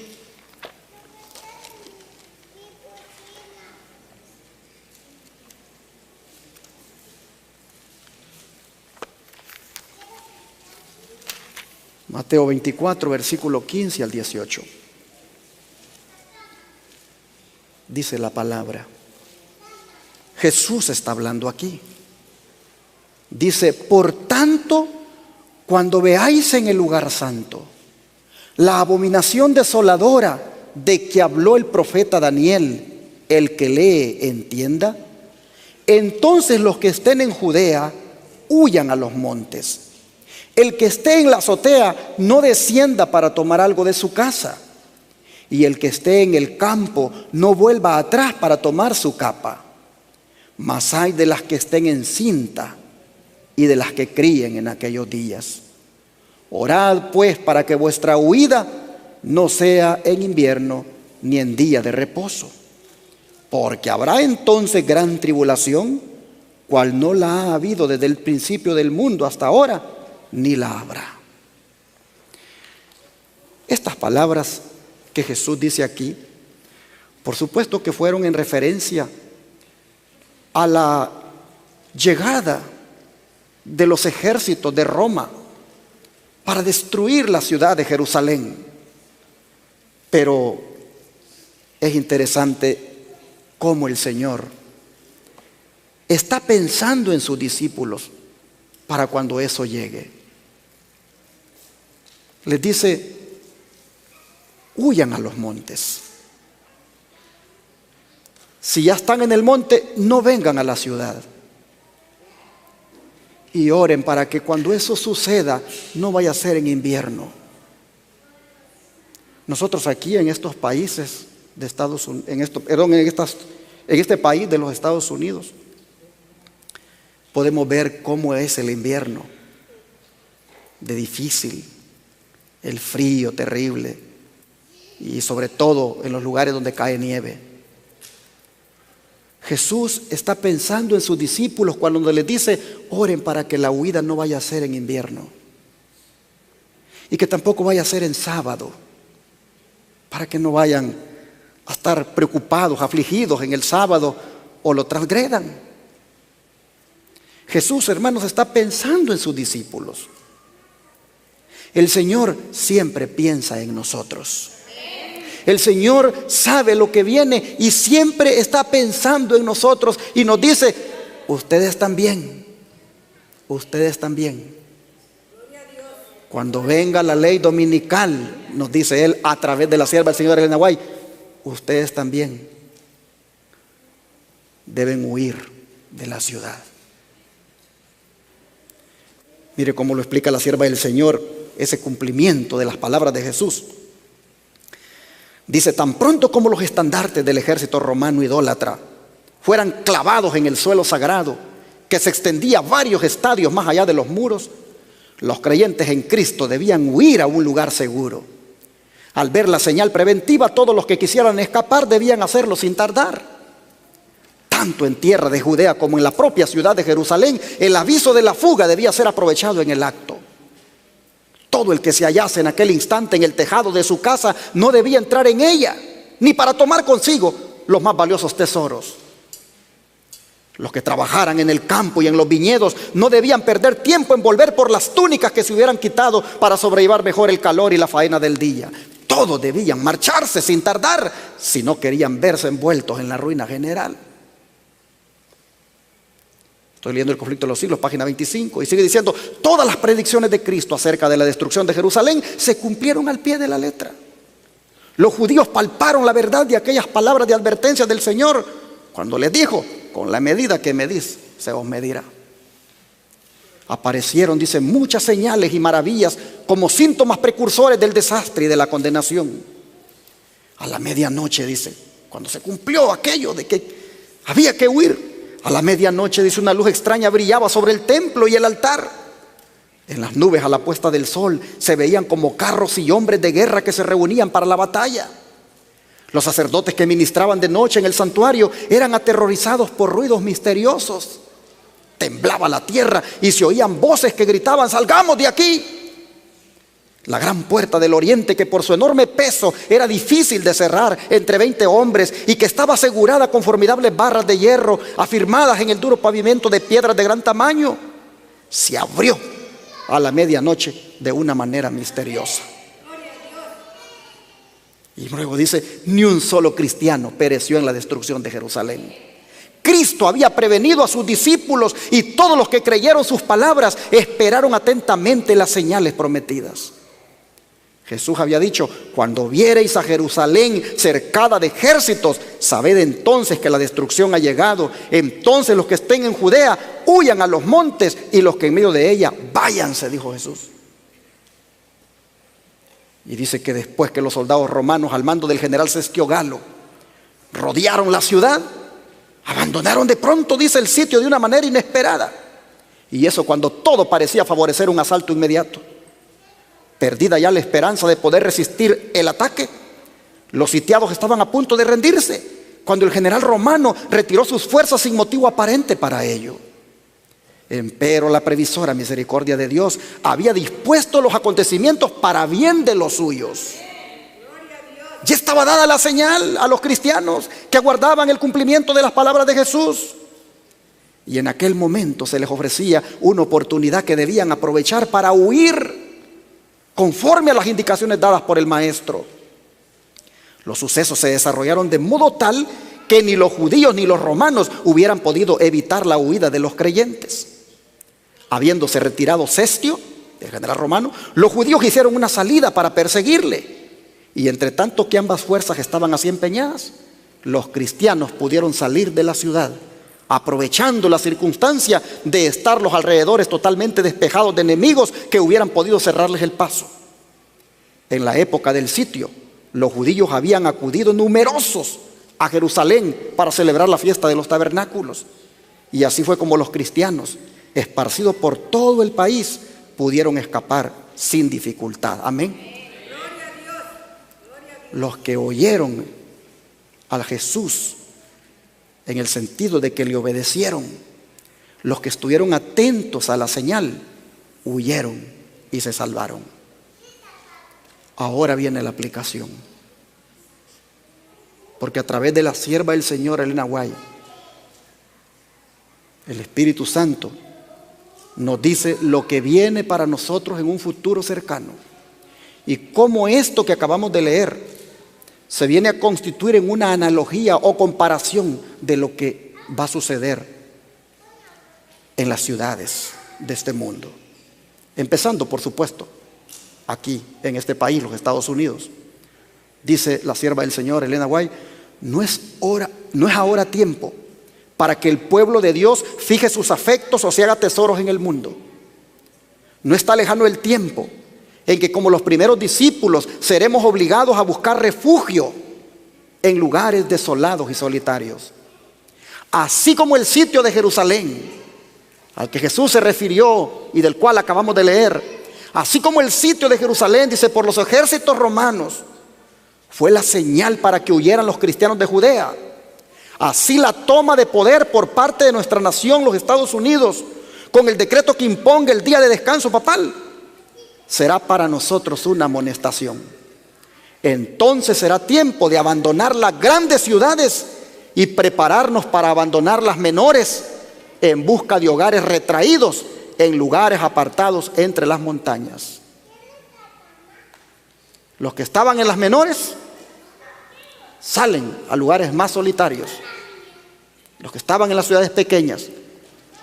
Speaker 1: Mateo 24, versículo 15 al 18. Dice la palabra. Jesús está hablando aquí. Dice, por tanto, cuando veáis en el lugar santo la abominación desoladora de que habló el profeta Daniel, el que lee entienda, entonces los que estén en Judea huyan a los montes. El que esté en la azotea no descienda para tomar algo de su casa, y el que esté en el campo no vuelva atrás para tomar su capa. Mas hay de las que estén en cinta y de las que críen en aquellos días. Orad pues para que vuestra huida no sea en invierno ni en día de reposo, porque habrá entonces gran tribulación, cual no la ha habido desde el principio del mundo hasta ahora, ni la habrá. Estas palabras que Jesús dice aquí, por supuesto que fueron en referencia a la llegada de los ejércitos de Roma para destruir la ciudad de Jerusalén. Pero es interesante cómo el Señor está pensando en sus discípulos para cuando eso llegue. Les dice, huyan a los montes. Si ya están en el monte, no vengan a la ciudad. Y oren para que cuando eso suceda, no vaya a ser en invierno. Nosotros aquí en estos países de Estados Unidos, en este país de los Estados Unidos, podemos ver cómo es el invierno, de difícil, el frío terrible, y sobre todo en los lugares donde cae nieve. Jesús está pensando en sus discípulos cuando les dice: oren para que la huida no vaya a ser en invierno y que tampoco vaya a ser en sábado, para que no vayan a estar preocupados, afligidos en el sábado o lo transgredan. Jesús, hermanos, está pensando en sus discípulos. El Señor siempre piensa en nosotros. El Señor sabe lo que viene y siempre está pensando en nosotros y nos dice: ustedes también, ustedes también. Cuando venga la ley dominical, nos dice Él a través de la sierva del Señor Elena White, ustedes también deben huir de la ciudad. Mire cómo lo explica la sierva del Señor, ese cumplimiento de las palabras de Jesús. Dice: tan pronto como los estandartes del ejército romano idólatra fueran clavados en el suelo sagrado, que se extendía varios estadios más allá de los muros, los creyentes en Cristo debían huir a un lugar seguro. Al ver la señal preventiva, todos los que quisieran escapar debían hacerlo sin tardar. Tanto en tierra de Judea como en la propia ciudad de Jerusalén, el aviso de la fuga debía ser aprovechado en el acto. Todo el que se hallase en aquel instante en el tejado de su casa no debía entrar en ella, ni para tomar consigo los más valiosos tesoros. Los que trabajaran en el campo y en los viñedos no debían perder tiempo en volver por las túnicas que se hubieran quitado para sobrellevar mejor el calor y la faena del día. Todos debían marcharse sin tardar si no querían verse envueltos en la ruina general. Estoy leyendo El conflicto de los siglos, página 25, y sigue diciendo: todas las predicciones de Cristo acerca de la destrucción de Jerusalén se cumplieron al pie de la letra. Los judíos palparon la verdad de aquellas palabras de advertencia del Señor cuando les dijo: con la medida que medís, se os medirá. Aparecieron, dice, muchas señales y maravillas como síntomas precursores del desastre y de la condenación. A la medianoche, dice, cuando se cumplió aquello de que había que huir, a la medianoche, dice, una luz extraña brillaba sobre el templo y el altar. En las nubes a la puesta del sol se veían como carros y hombres de guerra que se reunían para la batalla. Los sacerdotes que ministraban de noche en el santuario eran aterrorizados por ruidos misteriosos. Temblaba la tierra y se oían voces que gritaban: ¡salgamos de aquí! La gran puerta del oriente, que por su enorme peso era difícil de cerrar entre 20 hombres y que estaba asegurada con formidables barras de hierro afirmadas en el duro pavimento de piedras de gran tamaño, se abrió a la medianoche de una manera misteriosa. Y luego dice: ni un solo cristiano pereció en la destrucción de Jerusalén. Cristo había prevenido a sus discípulos y todos los que creyeron sus palabras esperaron atentamente las señales prometidas. Jesús había dicho: cuando viereis a Jerusalén cercada de ejércitos, sabed entonces que la destrucción ha llegado. Entonces los que estén en Judea huyan a los montes, y los que en medio de ella váyanse, dijo Jesús. Y dice que después que los soldados romanos al mando del general Sestio Galo rodearon la ciudad, abandonaron de pronto, dice, el sitio de una manera inesperada. Y eso cuando todo parecía favorecer un asalto inmediato. Perdida ya la esperanza de poder resistir el ataque, los sitiados estaban a punto de rendirse cuando el general romano retiró sus fuerzas sin motivo aparente para ello. Empero la previsora misericordia de Dios había dispuesto los acontecimientos para bien de los suyos. Ya estaba dada la señal a los cristianos que aguardaban el cumplimiento de las palabras de Jesús. Y en aquel momento se les ofrecía una oportunidad que debían aprovechar para huir conforme a las indicaciones dadas por el Maestro. Los sucesos se desarrollaron de modo tal que ni los judíos ni los romanos hubieran podido evitar la huida de los creyentes. Habiéndose retirado Sestio, el general romano, los judíos hicieron una salida para perseguirle. Y entre tanto que ambas fuerzas estaban así empeñadas, los cristianos pudieron salir de la ciudad, aprovechando la circunstancia de estar los alrededores totalmente despejados de enemigos que hubieran podido cerrarles el paso. En la época del sitio, los judíos habían acudido numerosos a Jerusalén para celebrar la fiesta de los tabernáculos. Y así fue como los cristianos, esparcidos por todo el país, pudieron escapar sin dificultad. Amén. Los que oyeron a Jesús en el sentido de que le obedecieron. Los que estuvieron atentos a la señal huyeron y se salvaron. Ahora viene la aplicación, porque a través de la sierva del Señor, Elena White, el Espíritu Santo nos dice lo que viene para nosotros en un futuro cercano y cómo esto que acabamos de leer se viene a constituir en una analogía o comparación de lo que va a suceder en las ciudades de este mundo. Empezando, por supuesto, aquí en este país, los Estados Unidos. Dice la sierva del Señor, Elena White, no es ahora tiempo para que el pueblo de Dios fije sus afectos o se haga tesoros en el mundo. No está lejano el tiempo en que, como los primeros discípulos, seremos obligados a buscar refugio en lugares desolados y solitarios. Así como el sitio de Jerusalén, al que Jesús se refirió y del cual acabamos de leer, así como el sitio de Jerusalén, dice, por los ejércitos romanos, fue la señal para que huyeran los cristianos de Judea. Así la toma de poder por parte de nuestra nación, los Estados Unidos, con el decreto que imponga el día de descanso papal, será para nosotros una amonestación. Entonces será tiempo de abandonar las grandes ciudades y prepararnos para abandonar las menores en busca de hogares retraídos en lugares apartados entre las montañas. Los que estaban en las menores salen a lugares más solitarios. Los que estaban en las ciudades pequeñas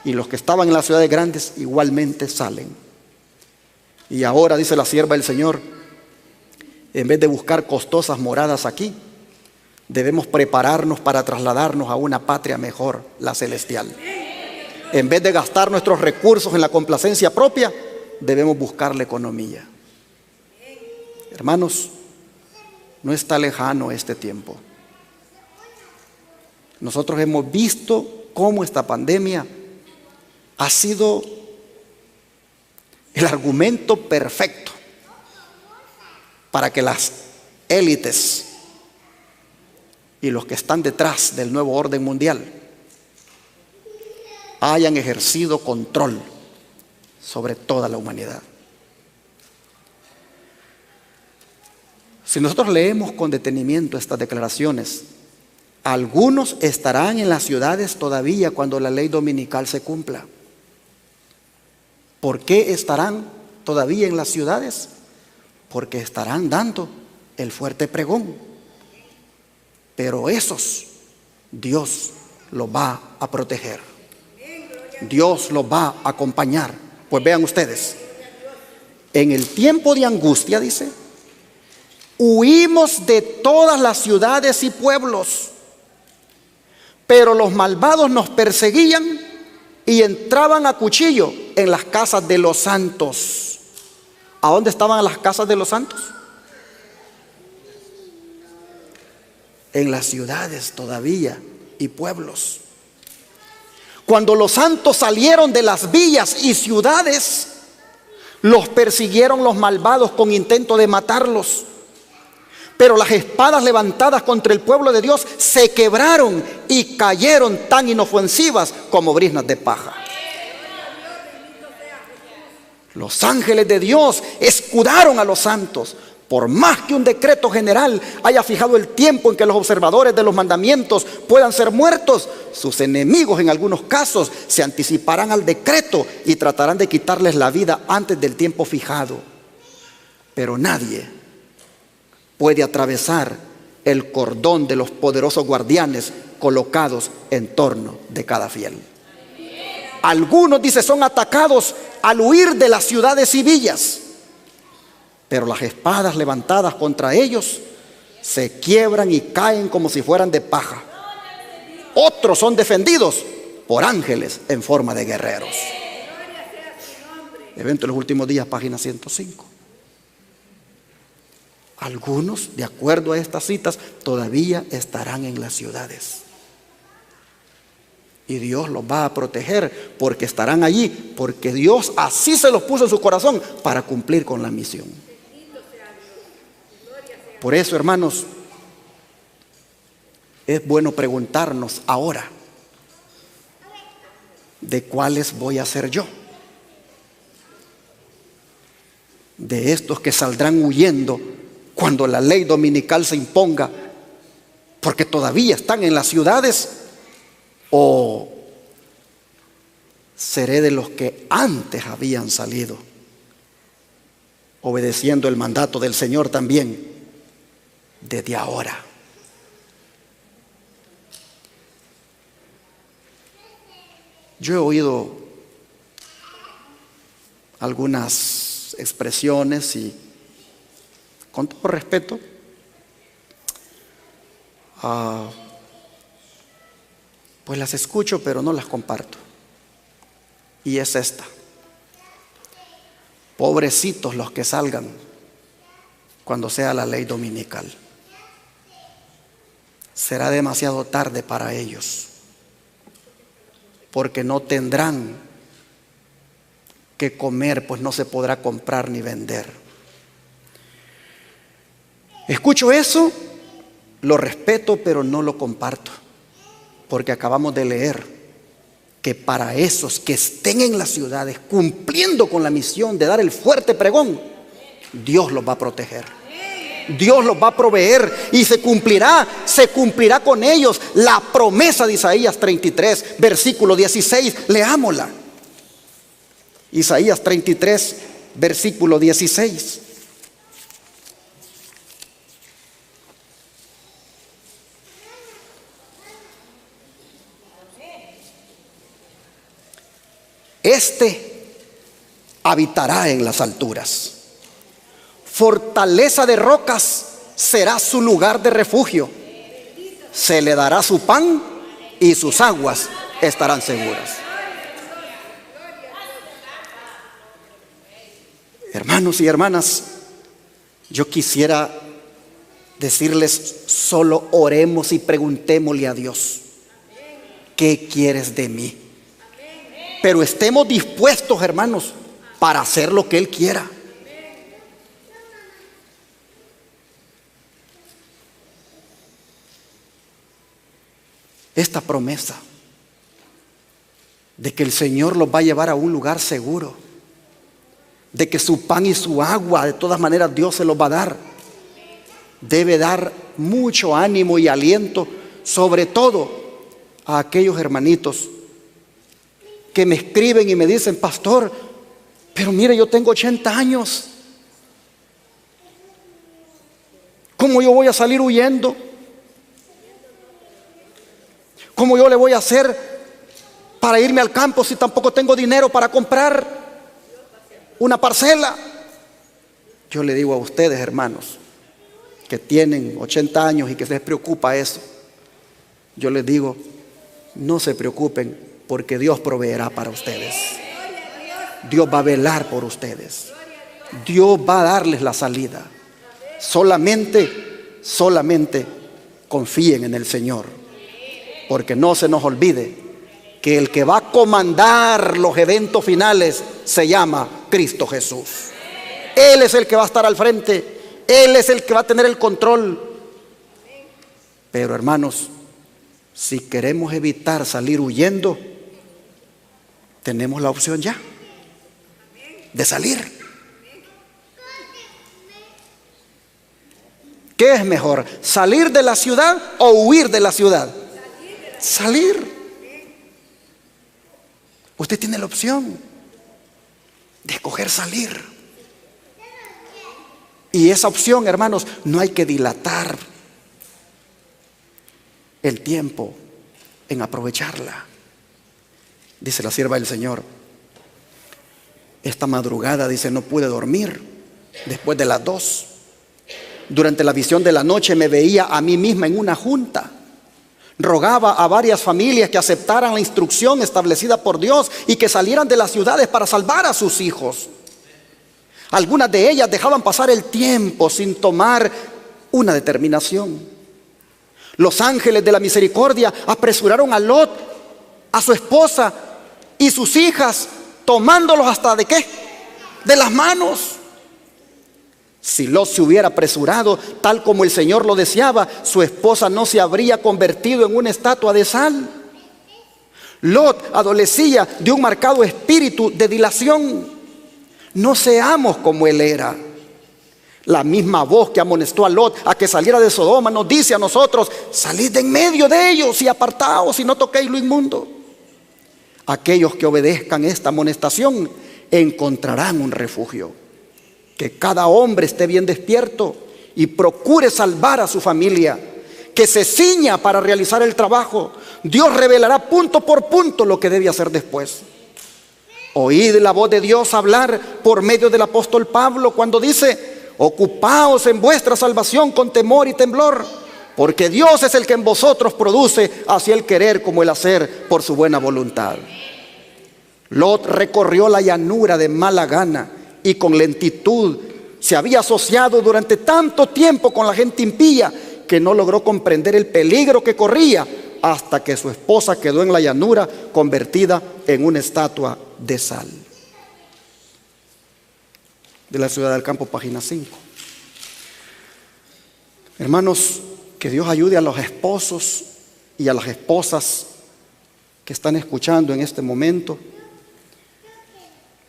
Speaker 1: y los que estaban en las ciudades grandes igualmente salen. Y ahora, dice la sierva del Señor, en vez de buscar costosas moradas aquí, debemos prepararnos para trasladarnos a una patria mejor, la celestial. En vez de gastar nuestros recursos en la complacencia propia, debemos buscar la economía. Hermanos, no está lejano este tiempo. Nosotros hemos visto cómo esta pandemia ha sido el argumento perfecto para que las élites y los que están detrás del nuevo orden mundial hayan ejercido control sobre toda la humanidad. Si nosotros leemos con detenimiento estas declaraciones, algunos estarán en las ciudades todavía cuando la ley dominical se cumpla. ¿Por qué estarán todavía en las ciudades? Porque estarán dando el fuerte pregón. Pero esos, Dios los va a proteger. Dios los va a acompañar. Pues vean ustedes, en el tiempo de angustia, dice, huimos de todas las ciudades y pueblos, pero los malvados nos perseguían y entraban a cuchillo en las casas de los santos. ¿A dónde estaban las casas de los santos? En las ciudades todavía y pueblos. Cuando los santos salieron de las villas y ciudades, los persiguieron los malvados con intento de matarlos. Pero las espadas levantadas contra el pueblo de Dios se quebraron y cayeron tan inofensivas como briznas de paja. Los ángeles de Dios escudaron a los santos. Por más que un decreto general haya fijado el tiempo en que los observadores de los mandamientos puedan ser muertos, sus enemigos en algunos casos se anticiparán al decreto y tratarán de quitarles la vida antes del tiempo fijado. Pero nadie puede atravesar el cordón de los poderosos guardianes colocados en torno de cada fiel. Algunos, dice, son atacados al huir de las ciudades y villas, pero las espadas levantadas contra ellos se quiebran y caen como si fueran de paja. Otros son defendidos por ángeles en forma de guerreros. Evento de los últimos días, página 105. Algunos, de acuerdo a estas citas, todavía estarán en las ciudades. Y Dios los va a proteger porque estarán allí, porque Dios así se los puso en su corazón para cumplir con la misión. Por eso, hermanos, es bueno preguntarnos ahora, ¿de cuáles voy a ser yo? ¿De estos que saldrán huyendo cuando la ley dominical se imponga porque todavía están en las ciudades? ¿O seré de los que antes habían salido, obedeciendo el mandato del Señor también desde ahora? Yo he oído algunas expresiones y, con todo respeto, pues las escucho, pero no las comparto. Y es esta: pobrecitos los que salgan cuando sea la ley dominical. Será demasiado tarde para ellos, porque no tendrán que comer, pues no se podrá comprar ni vender. Escucho eso, lo respeto, pero no lo comparto, porque acabamos de leer que para esos que estén en las ciudades cumpliendo con la misión de dar el fuerte pregón, Dios los va a proteger, Dios los va a proveer y se cumplirá con ellos la promesa de Isaías 33, versículo 16. Leámosla. Isaías 33, versículo 16. Este habitará en las alturas, fortaleza de rocas será su lugar de refugio, se le dará su pan y sus aguas estarán seguras. Hermanos y hermanas, yo quisiera decirles: solo oremos y preguntémosle a Dios, ¿qué quieres de mí? Pero estemos dispuestos, hermanos, para hacer lo que Él quiera. Esta promesa de que el Señor los va a llevar a un lugar seguro, de que su pan y su agua, de todas maneras Dios se los va a dar, debe dar mucho ánimo y aliento, sobre todo a aquellos hermanitos que me escriben y me dicen: pastor, pero mire, yo tengo 80 años, ¿cómo yo voy a salir huyendo? ¿Cómo yo le voy a hacer para irme al campo si tampoco tengo dinero para comprar una parcela? Yo le digo a ustedes, hermanos, que tienen 80 años y que les preocupa eso, yo les digo: no se preocupen, porque Dios proveerá para ustedes. Dios va a velar por ustedes. Dios va a darles la salida. Solamente confíen en el Señor, porque no se nos olvide que el que va a comandar los eventos finales se llama Cristo Jesús. Él es el que va a estar al frente, Él es el que va a tener el control. Pero, hermanos, si queremos evitar salir huyendo, tenemos la opción ya de salir. ¿Qué es mejor? ¿Salir de la ciudad o huir de la ciudad? Salir. Usted tiene la opción de escoger salir. Y esa opción, hermanos, no hay que dilatar el tiempo en aprovecharla. Dice la sierva del Señor: esta madrugada, dice, no pude dormir después de las 2. Durante la visión de la noche me veía a mí misma en una junta. Rogaba a varias familias que aceptaran la instrucción establecida por Dios y que salieran de las ciudades para salvar a sus hijos. Algunas de ellas dejaban pasar el tiempo sin tomar una determinación. Los ángeles de la misericordia apresuraron a Lot, a su esposa y sus hijas, tomándolos hasta ¿de qué? De las manos. Si Lot se hubiera apresurado, tal como el Señor lo deseaba, su esposa no se habría convertido en una estatua de sal. Lot adolecía de un marcado espíritu de dilación. No seamos como él era. La misma voz que amonestó a Lot a que saliera de Sodoma nos dice a nosotros: salid de en medio de ellos y apartaos y no toquéis lo inmundo. Aquellos que obedezcan esta amonestación encontrarán un refugio. Que cada hombre esté bien despierto y procure salvar a su familia. Que se ciña para realizar el trabajo. Dios revelará punto por punto lo que debe hacer después. Oíd la voz de Dios hablar por medio del apóstol Pablo cuando dice: ocupaos en vuestra salvación con temor y temblor, porque Dios es el que en vosotros produce así el querer como el hacer por su buena voluntad. Lot recorrió la llanura de mala gana y con lentitud. Se había asociado durante tanto tiempo con la gente impía que no logró comprender el peligro que corría hasta que su esposa quedó en la llanura convertida en una estatua de sal. De la Ciudad del Campo, página 5. Hermanos, que Dios ayude a los esposos y a las esposas que están escuchando en este momento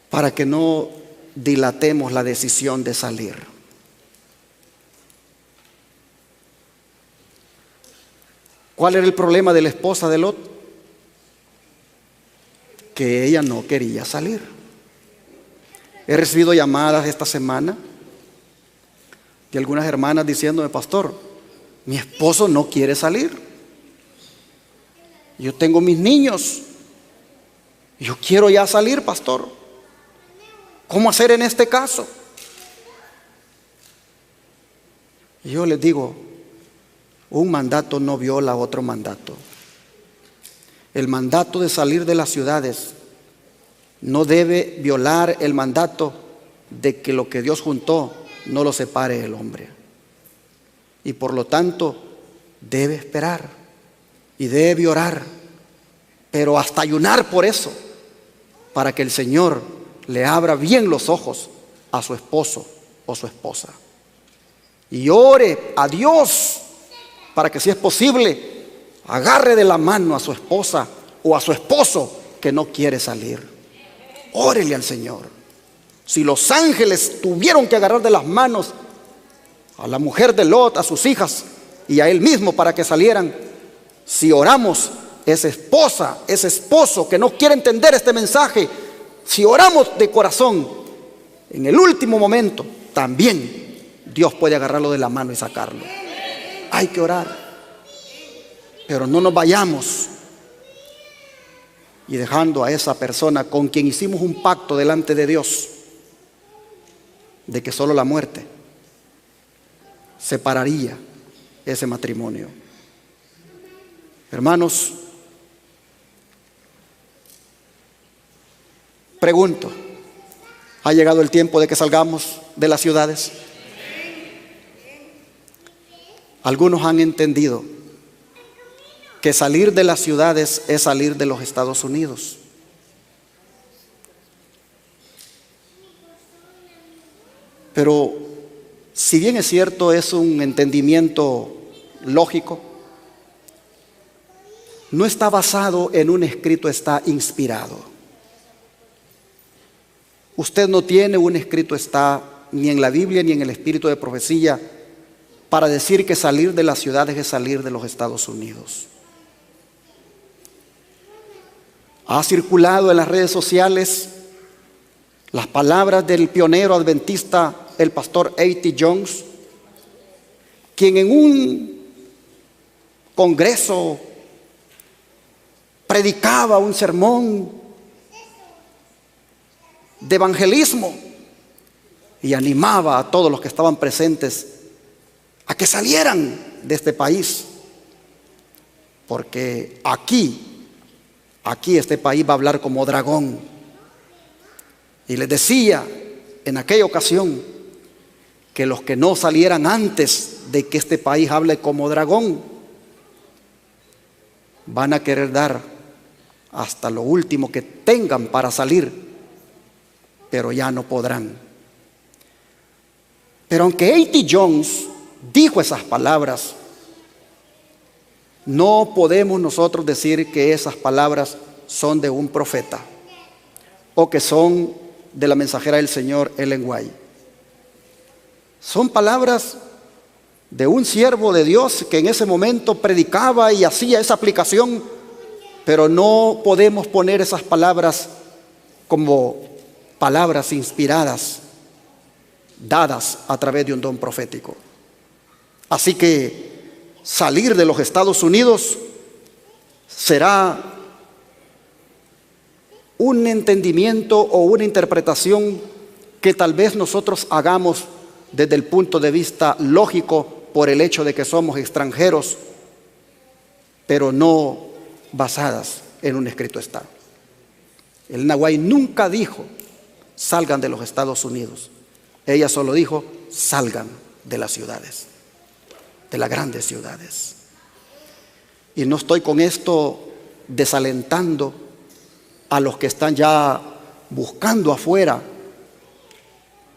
Speaker 1: para que no dilatemos la decisión de salir. ¿Cuál era el problema de la esposa de Lot? Que ella no quería salir. He recibido llamadas esta semana de algunas hermanas diciéndome: pastor, mi esposo no quiere salir. Yo tengo mis niños. Yo quiero ya salir, pastor. ¿Cómo hacer en este caso? Y yo les digo: un mandato no viola otro mandato. El mandato de salir de las ciudades no debe violar el mandato de que lo que Dios juntó no lo separe el hombre. Y por lo tanto debe esperar y debe orar, pero hasta ayunar por eso, para que el Señor le abra bien los ojos a su esposo o su esposa. Y ore a Dios para que, si es posible, agarre de la mano a su esposa o a su esposo que no quiere salir. Órele al Señor. Si los ángeles tuvieron que agarrar de las manos a la mujer de Lot, a sus hijas y a él mismo para que salieran, si oramos, esa esposa, ese esposo que no quiere entender este mensaje, si oramos de corazón, en el último momento también Dios puede agarrarlo de la mano y sacarlo. Hay que orar, pero no nos vayamos y dejando a esa persona con quien hicimos un pacto delante de Dios de que solo la muerte separaría ese matrimonio. Hermanos, pregunto: ¿ha llegado el tiempo de que salgamos de las ciudades? Algunos han entendido que salir de las ciudades es salir de los Estados Unidos. Pero si bien es cierto, es un entendimiento lógico, no está basado en un escrito, está inspirado. Usted no tiene un escrito está ni en la Biblia ni en el espíritu de profecía para decir que salir de las ciudades es salir de los Estados Unidos. Ha circulado en las redes sociales las palabras del pionero adventista, el pastor A.T. Jones, quien en un congreso predicaba un sermón de evangelismo y animaba a todos los que estaban presentes a que salieran de este país, porque aquí este país va a hablar como dragón. Y les decía en aquella ocasión que los que no salieran antes de que este país hable como dragón van a querer dar hasta lo último que tengan para salir, pero ya no podrán. Pero aunque A.T. Jones dijo esas palabras, no podemos nosotros decir que esas palabras son de un profeta o que son de la mensajera del Señor Ellen White. Son palabras de un siervo de Dios que en ese momento predicaba y hacía esa aplicación, pero no podemos poner esas palabras como palabras inspiradas, dadas a través de un don profético. Así que salir de los Estados Unidos será un entendimiento o una interpretación que tal vez nosotros hagamos desde el punto de vista lógico por el hecho de que somos extranjeros, pero no basadas en un escrito está. El Nahuay nunca dijo salgan de los Estados Unidos. Ella solo dijo salgan de las ciudades, de las grandes ciudades. Y no estoy con esto desalentando a los que están ya buscando afuera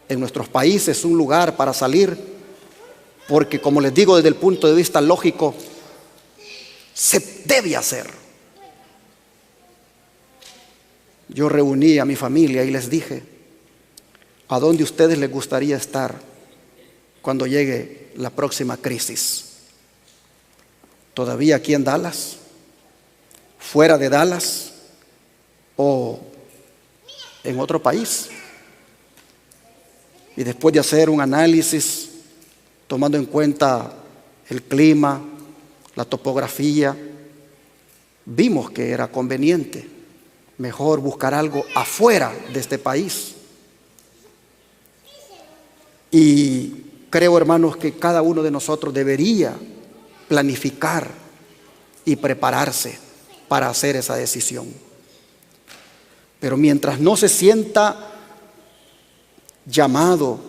Speaker 1: en nuestros países un lugar para salir, porque como les digo, desde el punto de vista lógico se debe hacer. Yo reuní a mi familia y les dije: ¿a dónde a ustedes les gustaría estar cuando llegue la próxima crisis? ¿Todavía aquí en Dallas? ¿Fuera de Dallas? ¿O en otro país? Y después de hacer un análisis, tomando en cuenta el clima, la topografía, vimos que era conveniente mejor buscar algo afuera de este país. Y creo, hermanos, que cada uno de nosotros debería planificar y prepararse para hacer esa decisión. Pero mientras no se sienta llamado,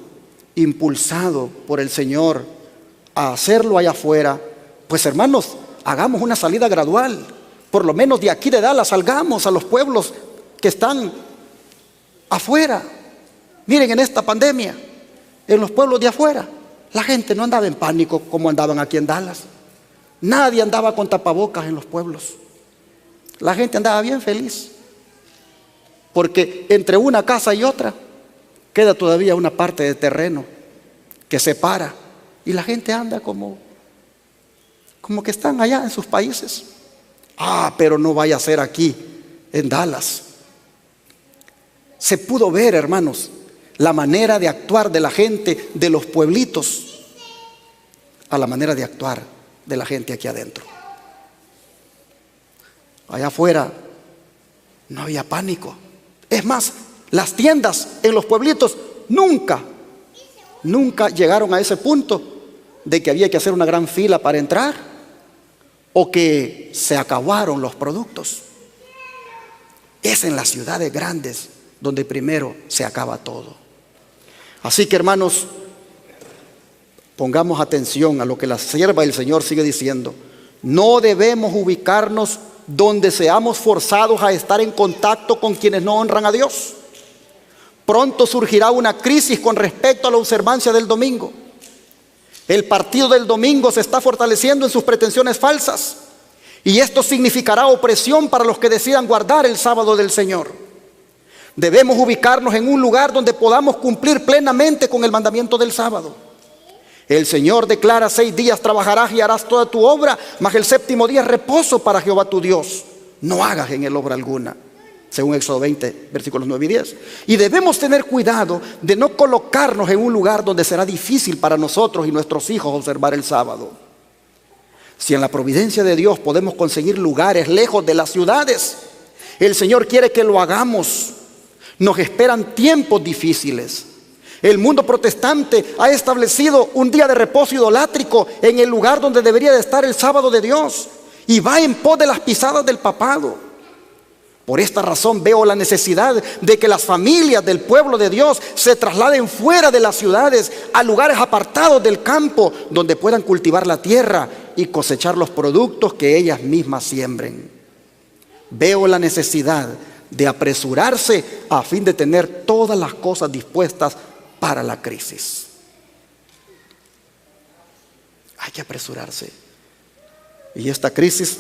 Speaker 1: impulsado por el Señor a hacerlo allá afuera, pues hermanos, hagamos una salida gradual. Por lo menos de aquí de Dallas salgamos a los pueblos que están afuera. Miren, en esta pandemia, en los pueblos de afuera, la gente no andaba en pánico como andaban aquí en Dallas. Nadie andaba con tapabocas en los pueblos. La gente andaba bien feliz, porque entre una casa y otra queda todavía una parte de terreno que separa, y la gente anda como que están allá en sus países. Pero no vaya a ser aquí en Dallas. Se pudo ver, hermanos, la manera de actuar de la gente de los pueblitos a la manera de actuar de la gente aquí adentro. Allá afuera no había pánico. Es más, las tiendas en los pueblitos nunca llegaron a ese punto de que había que hacer una gran fila para entrar o que se acabaron los productos. Es en las ciudades grandes donde primero se acaba todo. Así que, hermanos, pongamos atención a lo que la sierva del Señor sigue diciendo. No debemos ubicarnos donde seamos forzados a estar en contacto con quienes no honran a Dios. Pronto surgirá una crisis con respecto a la observancia del domingo. El partido del domingo se está fortaleciendo en sus pretensiones falsas, y esto significará opresión para los que decidan guardar el sábado del Señor. Debemos ubicarnos en un lugar donde podamos cumplir plenamente con el mandamiento del sábado. El Señor declara: 6 días trabajarás y harás toda tu obra, mas el 7º día es reposo para Jehová tu Dios. No hagas en él obra alguna, según Éxodo 20, versículos 9 y 10. Y debemos tener cuidado de no colocarnos en un lugar donde será difícil para nosotros y nuestros hijos observar el sábado. Si en la providencia de Dios podemos conseguir lugares lejos de las ciudades, el Señor quiere que lo hagamos. Nos esperan tiempos difíciles. El mundo protestante ha establecido un día de reposo idolátrico en el lugar donde debería de estar el sábado de Dios, y va en pos de las pisadas del papado. Por esta razón veo la necesidad de que las familias del pueblo de Dios se trasladen fuera de las ciudades a lugares apartados del campo, donde puedan cultivar la tierra y cosechar los productos que ellas mismas siembren. Veo la necesidad de apresurarse a fin de tener todas las cosas dispuestas para la crisis. Hay que apresurarse. Y esta crisis,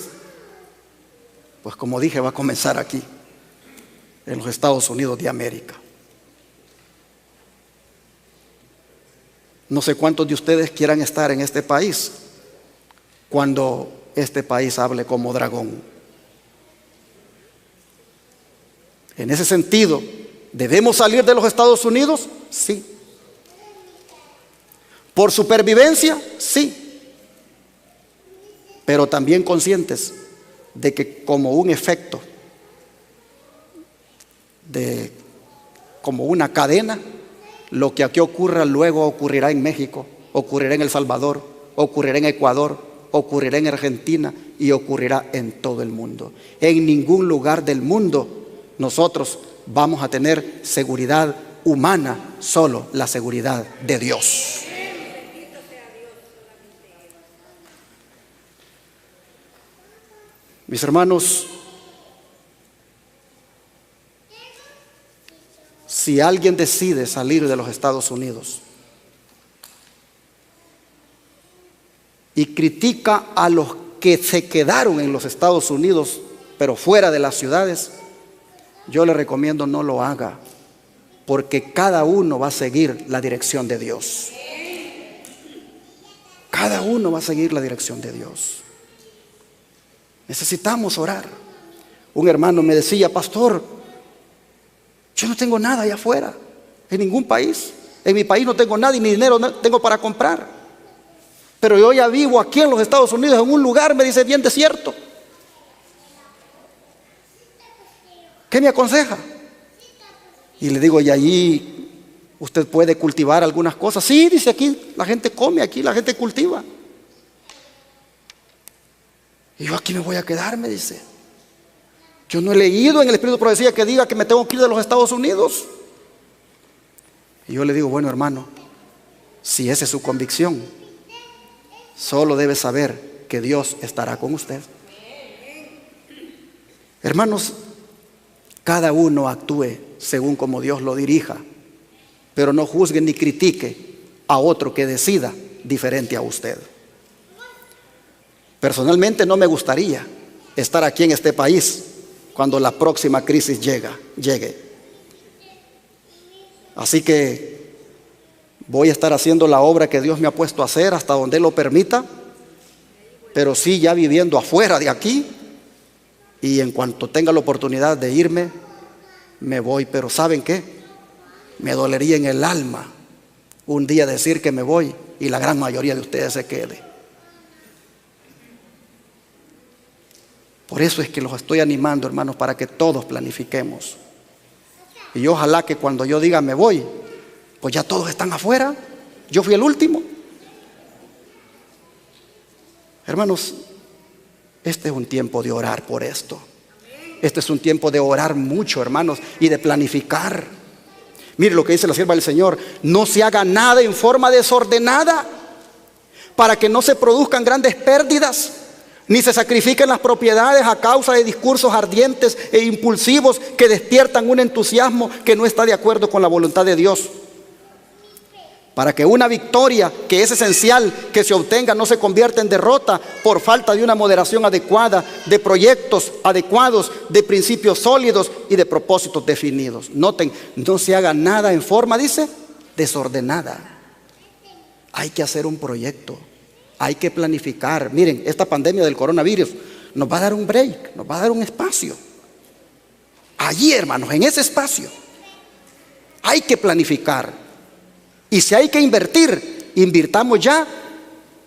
Speaker 1: pues como dije, va a comenzar aquí, en los Estados Unidos de América. No sé cuántos de ustedes quieran estar en este país cuando este país hable como dragón. En ese sentido, ¿debemos salir de los Estados Unidos? Sí. ¿Por supervivencia? Sí. Pero también conscientes de que como un efecto, como una cadena, lo que aquí ocurra luego ocurrirá en México, ocurrirá en El Salvador, ocurrirá en Ecuador, ocurrirá en Argentina y ocurrirá en todo el mundo. En ningún lugar del mundo nosotros vamos a tener seguridad humana, solo la seguridad de Dios. Mis hermanos, si alguien decide salir de los Estados Unidos y critica a los que se quedaron en los Estados Unidos, pero fuera de las ciudades, yo le recomiendo no lo haga, porque cada uno va a seguir la dirección de Dios. Cada uno va a seguir la dirección de Dios. Necesitamos orar. Un hermano me decía: pastor, yo no tengo nada allá afuera, en ningún país. En mi país no tengo nada y ni dinero tengo para comprar. Pero yo ya vivo aquí en los Estados Unidos, en un lugar, me dice, bien desierto. ¿Qué me aconseja? Y le digo, ¿y allí usted puede cultivar algunas cosas? Sí, dice, aquí la gente come, aquí la gente cultiva. Y yo aquí me voy a quedar, me dice. Yo no he leído en el Espíritu de Profecía que diga que me tengo que ir de los Estados Unidos. Y yo le digo, bueno, hermano, si esa es su convicción, solo debe saber que Dios estará con usted. Hermanos, cada uno actúe según como Dios lo dirija, pero no juzgue ni critique a otro que decida diferente a usted. Personalmente no me gustaría estar aquí en este país cuando la próxima crisis llegue. Así que voy a estar haciendo la obra que Dios me ha puesto a hacer hasta donde Él lo permita, pero sí ya viviendo afuera de aquí, y en cuanto tenga la oportunidad de irme, me voy. Pero ¿saben qué? Me dolería en el alma un día decir que me voy y la gran mayoría de ustedes se quede. Por eso es que los estoy animando, hermanos, para que todos planifiquemos. Y ojalá que cuando yo diga me voy, pues ya todos están afuera. Yo fui el último. Hermanos, este es un tiempo de orar por esto. Este es un tiempo de orar mucho, hermanos, y de planificar. Mire lo que dice la sierva del Señor: no se haga nada en forma desordenada, para que no se produzcan grandes pérdidas, ni se sacrifiquen las propiedades a causa de discursos ardientes e impulsivos que despiertan un entusiasmo que no está de acuerdo con la voluntad de Dios. Para que una victoria que es esencial que se obtenga no se convierta en derrota por falta de una moderación adecuada, de proyectos adecuados, de principios sólidos y de propósitos definidos. Noten, no se haga nada en forma, dice, desordenada. Hay que hacer un proyecto, hay que planificar. Miren, esta pandemia del coronavirus nos va a dar un break, nos va a dar un espacio. Allí, hermanos, en ese espacio hay que planificar. Y si hay que invertir, invirtamos ya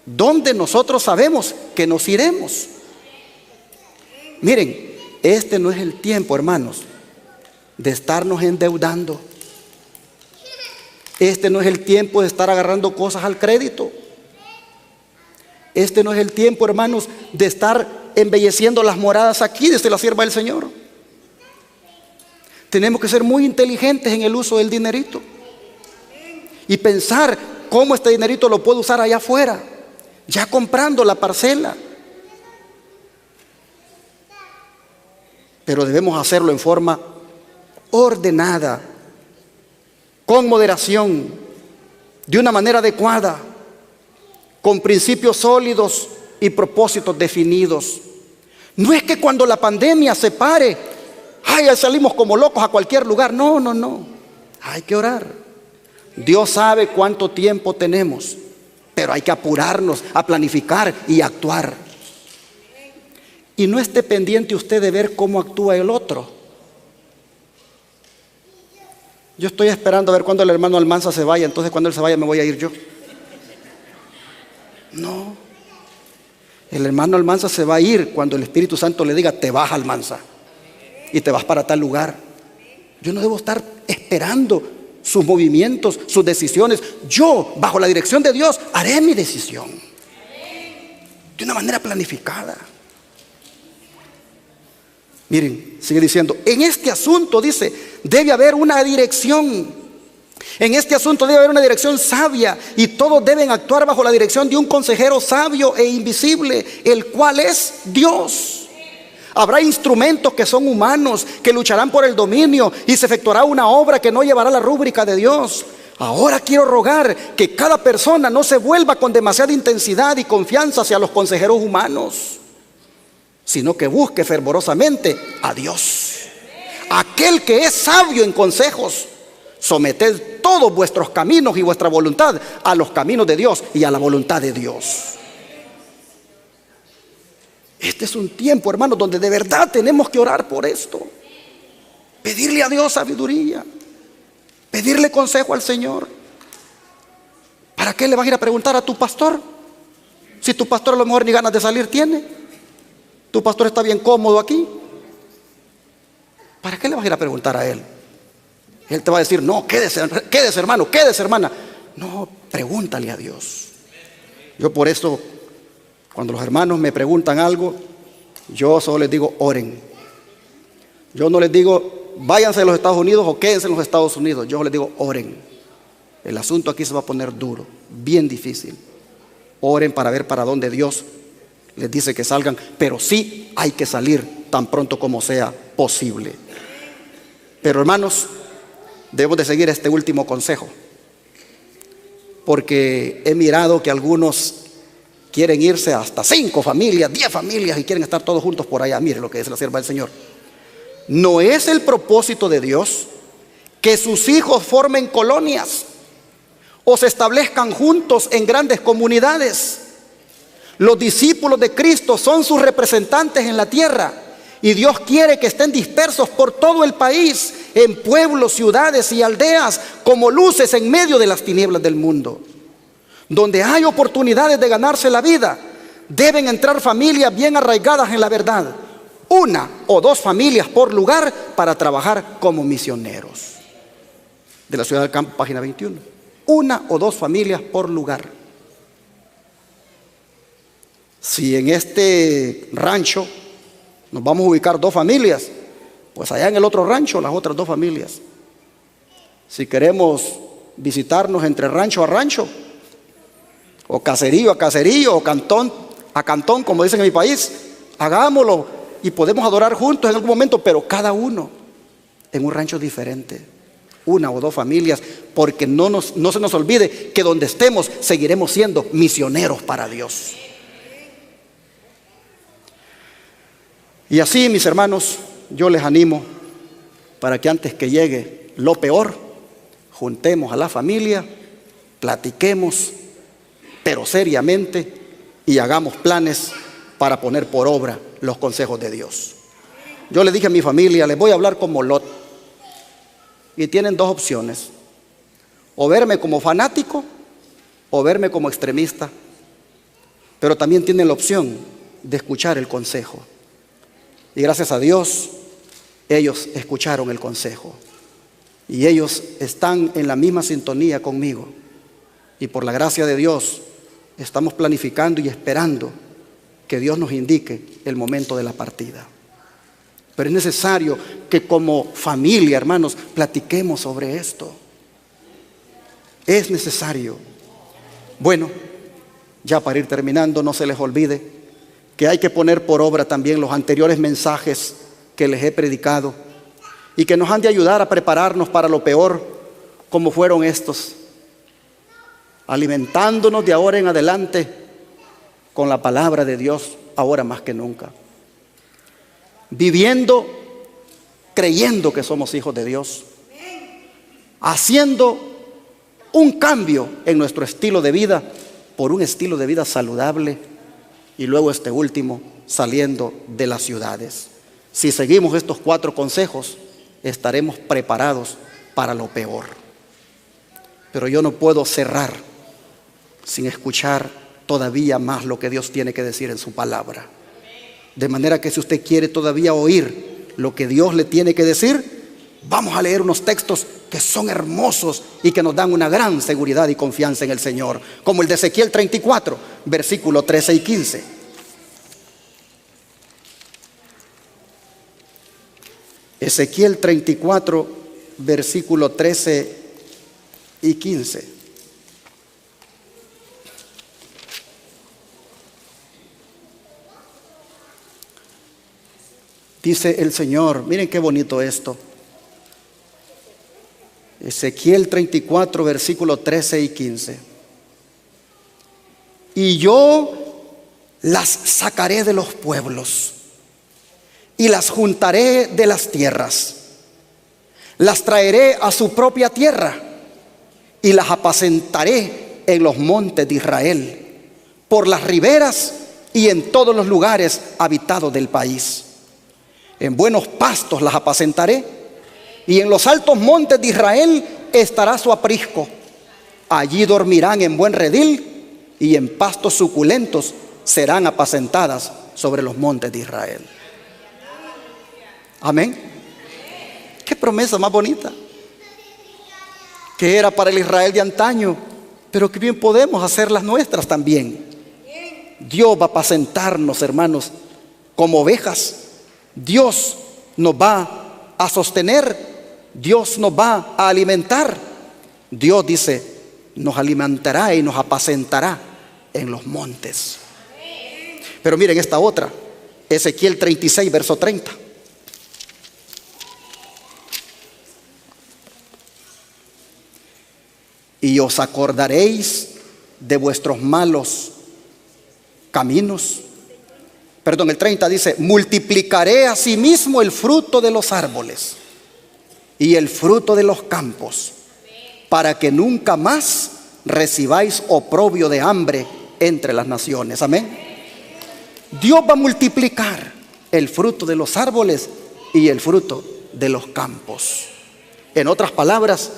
Speaker 1: donde nosotros sabemos que nos iremos. Miren, este no es el tiempo, hermanos, de estarnos endeudando. Este no es el tiempo de estar agarrando cosas al crédito. Este no es el tiempo, hermanos, de estar embelleciendo las moradas aquí, desde la sierva del Señor. Tenemos que ser muy inteligentes en el uso del dinerito y pensar cómo este dinerito lo puedo usar allá afuera, ya comprando la parcela. Pero debemos hacerlo en forma ordenada, con moderación, de una manera adecuada, con principios sólidos y propósitos definidos. No es que cuando la pandemia se pare, ay, salimos como locos a cualquier lugar. No, no, no. Hay que orar. Dios sabe cuánto tiempo tenemos, pero hay que apurarnos a planificar y actuar. Y no esté pendiente usted de ver cómo actúa el otro. Yo estoy esperando a ver cuándo el hermano Almanza se vaya, entonces cuando él se vaya me voy a ir yo. No. El hermano Almanza se va a ir cuando el Espíritu Santo le diga: te vas, Almanza, y te vas para tal lugar. Yo no debo estar esperando sus movimientos, sus decisiones. Yo, bajo la dirección de Dios, haré mi decisión de una manera planificada. Miren, sigue diciendo, en este asunto, dice, debe haber una dirección. En este asunto debe haber una dirección sabia, y todos deben actuar bajo la dirección de un consejero sabio e invisible, el cual es Dios. Habrá instrumentos que son humanos, que lucharán por el dominio, y se efectuará una obra que no llevará la rúbrica de Dios. Ahora quiero rogar que cada persona no se vuelva con demasiada intensidad y confianza hacia los consejeros humanos, sino que busque fervorosamente a Dios, aquel que es sabio en consejos. Someted todos vuestros caminos y vuestra voluntad a los caminos de Dios y a la voluntad de Dios. Este es un tiempo, hermanos, donde de verdad tenemos que orar por esto. Pedirle a Dios sabiduría, pedirle consejo al Señor. ¿Para qué le vas a ir a preguntar a tu pastor? Si tu pastor a lo mejor ni ganas de salir tiene. Tu pastor está bien cómodo aquí. ¿Para qué le vas a ir a preguntar a él? Él te va a decir: no, quédese hermano, quédese hermana. No, pregúntale a Dios. Yo por eso, cuando los hermanos me preguntan algo, yo solo les digo: oren. Yo no les digo: váyanse a los Estados Unidos o quédense en los Estados Unidos. Yo les digo: oren. El asunto aquí se va a poner duro, bien difícil. Oren para ver para dónde Dios les dice que salgan, pero sí hay que salir tan pronto como sea posible. Pero hermanos, debemos de seguir este último consejo, porque he mirado que algunos quieren irse hasta 5 familias, 10 familias y quieren estar todos juntos por allá. Mire lo que dice la sierva del Señor. No es el propósito de Dios que sus hijos formen colonias o se establezcan juntos en grandes comunidades. Los discípulos de Cristo son sus representantes en la tierra, y Dios quiere que estén dispersos por todo el país, en pueblos, ciudades y aldeas, como luces en medio de las tinieblas del mundo. Donde hay oportunidades de ganarse la vida, deben entrar familias bien arraigadas en la verdad, 1 o 2 familias por lugar, para trabajar como misioneros. De la Ciudad del Campo, página 21. 1 o 2 familias por lugar. Si en este rancho nos vamos a ubicar 2 familias, pues allá en el otro rancho las otras 2 familias. Si queremos visitarnos entre rancho a rancho, o caserío a caserío, o cantón a cantón, como dicen en mi país, hagámoslo, y podemos adorar juntos en algún momento, pero cada uno en un rancho diferente, 1 o 2 familias, porque no se nos olvide que donde estemos seguiremos siendo misioneros para Dios. Y así, mis hermanos, yo les animo para que antes que llegue lo peor, juntemos a la familia, platiquemos, pero seriamente, y hagamos planes para poner por obra los consejos de Dios. Yo le dije a mi familia: les voy a hablar como Lot, y tienen 2 opciones: o verme como fanático o verme como extremista, pero también tienen la opción de escuchar el consejo. Y gracias a Dios, ellos escucharon el consejo, y ellos están en la misma sintonía conmigo, y por la gracia de Dios estamos planificando y esperando que Dios nos indique el momento de la partida. Pero es necesario que como familia, hermanos, platiquemos sobre esto. Es necesario. Bueno, ya para ir terminando, no se les olvide que hay que poner por obra también los anteriores mensajes que les he predicado, y que nos han de ayudar a prepararnos para lo peor, como fueron estos. alimentándonos de ahora en adelante con la palabra de Dios, ahora más que nunca. Viviendo, creyendo que somos hijos de Dios. Haciendo un cambio en nuestro estilo de vida por un estilo de vida saludable, y luego este último, saliendo de las ciudades. Si seguimos estos 4 consejos, estaremos preparados para lo peor. Pero yo no puedo cerrar sin escuchar todavía más lo que Dios tiene que decir en su palabra. De manera que si usted quiere todavía oír lo que Dios le tiene que decir, vamos a leer unos textos que son hermosos y que nos dan una gran seguridad y confianza en el Señor, como el de Ezequiel 34, versículos 13 y 15. Ezequiel 34, versículo 13 y 15. Dice el Señor, miren qué bonito esto. Ezequiel 34, versículo 13 y 15. Y yo las sacaré de los pueblos y las juntaré de las tierras. Las traeré a su propia tierra y las apacentaré en los montes de Israel, por las riberas y en todos los lugares habitados del país. En buenos pastos las apacentaré, y en los altos montes de Israel estará su aprisco. Allí dormirán en buen redil, y en pastos suculentos serán apacentadas sobre los montes de Israel. Amén. Qué promesa más bonita, que era para el Israel de antaño, pero que bien podemos hacer las nuestras también. Dios va a apacentarnos, hermanos, como ovejas. Dios nos va a sostener, Dios nos va a alimentar. Dios dice, nos alimentará y nos apacentará en los montes. Pero miren esta otra, Ezequiel 36, verso 30. Y os acordaréis de vuestros malos caminos. Perdón, el 30 dice, multiplicaré asimismo el fruto de los árboles y el fruto de los campos, para que nunca más recibáis oprobio de hambre entre las naciones. Amén. Dios va a multiplicar el fruto de los árboles y el fruto de los campos. En otras palabras,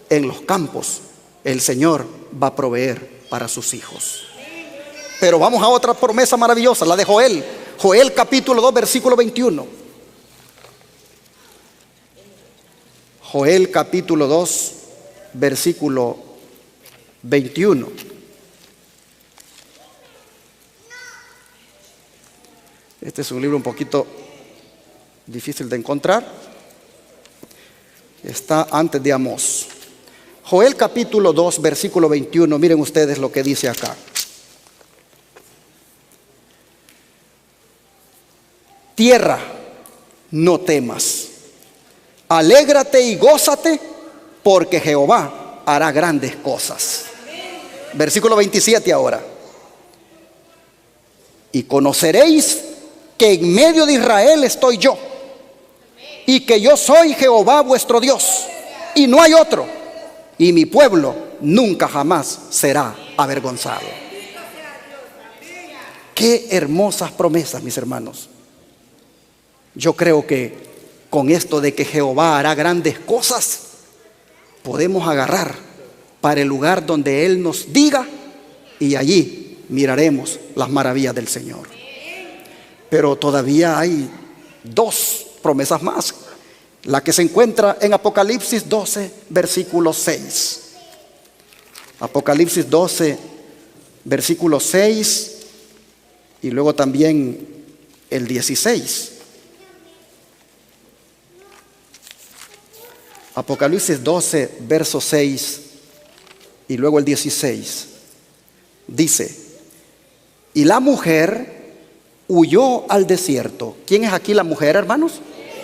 Speaker 1: en los campos el Señor va a proveer para sus hijos. Pero vamos a otra promesa maravillosa, la de Joel. Joel capítulo 2, versículo 21. Joel capítulo 2, versículo 21. Este es un libro un poquito difícil de encontrar. Está antes de Amós. Joel capítulo 2, versículo 21. Miren ustedes lo que dice acá. Tierra, no temas. Alégrate y gózate, porque Jehová hará grandes cosas. Versículo 27 ahora. Y conoceréis que en medio de Israel estoy yo, y que yo soy Jehová vuestro Dios, y no hay otro, y mi pueblo nunca jamás será avergonzado. Qué hermosas promesas, mis hermanos. Yo creo que con esto de que Jehová hará grandes cosas, podemos agarrar para el lugar donde Él nos diga, y allí miraremos las maravillas del Señor. Pero todavía hay 2 promesas más. La que se encuentra en Apocalipsis 12, versículo 6. Apocalipsis 12, versículo 6, y luego también el 16. Apocalipsis 12, verso 6 y luego el 16. Dice, y la mujer huyó al desierto. ¿Quién es aquí la mujer, hermanos?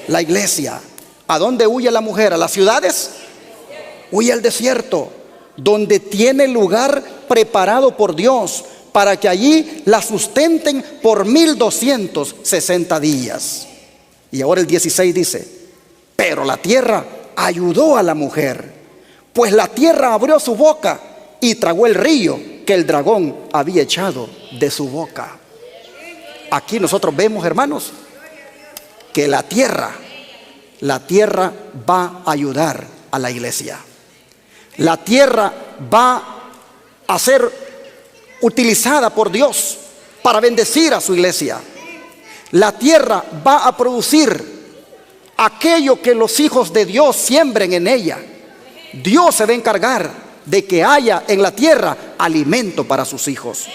Speaker 1: La iglesia. ¿A dónde huye la mujer? ¿A las ciudades? Huye al desierto, donde tiene lugar preparado por Dios para que allí la sustenten por 1260 días. Y ahora el 16 dice: pero la tierra ayudó a la mujer, pues la tierra abrió su boca y tragó el río que el dragón había echado de su boca. Aquí nosotros vemos, hermanos, que la tierra va a ayudar a la iglesia. La tierra va a ser utilizada por Dios para bendecir a su iglesia. La tierra va a producir aquello que los hijos de Dios siembren en ella. Dios se va a encargar de que haya en la tierra alimento para sus hijos.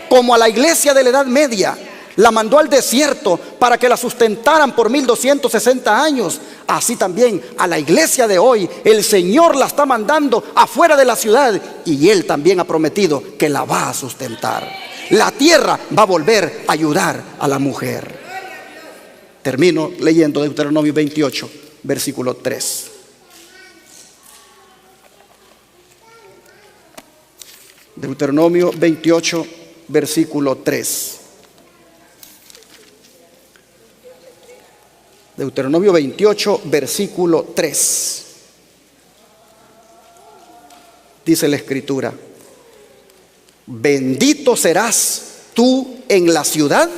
Speaker 1: Como a la iglesia de la Edad Media la mandó al desierto para que la sustentaran por 1260 años, así también a la iglesia de hoy el Señor la está mandando afuera de la ciudad, y Él también ha prometido que la va a sustentar. La tierra va a volver a ayudar a la mujer. Termino leyendo Deuteronomio 28, versículo 3. Deuteronomio 28, versículo 3. Deuteronomio 28, versículo 3. Dice la Escritura: bendito serás tú en la ciudad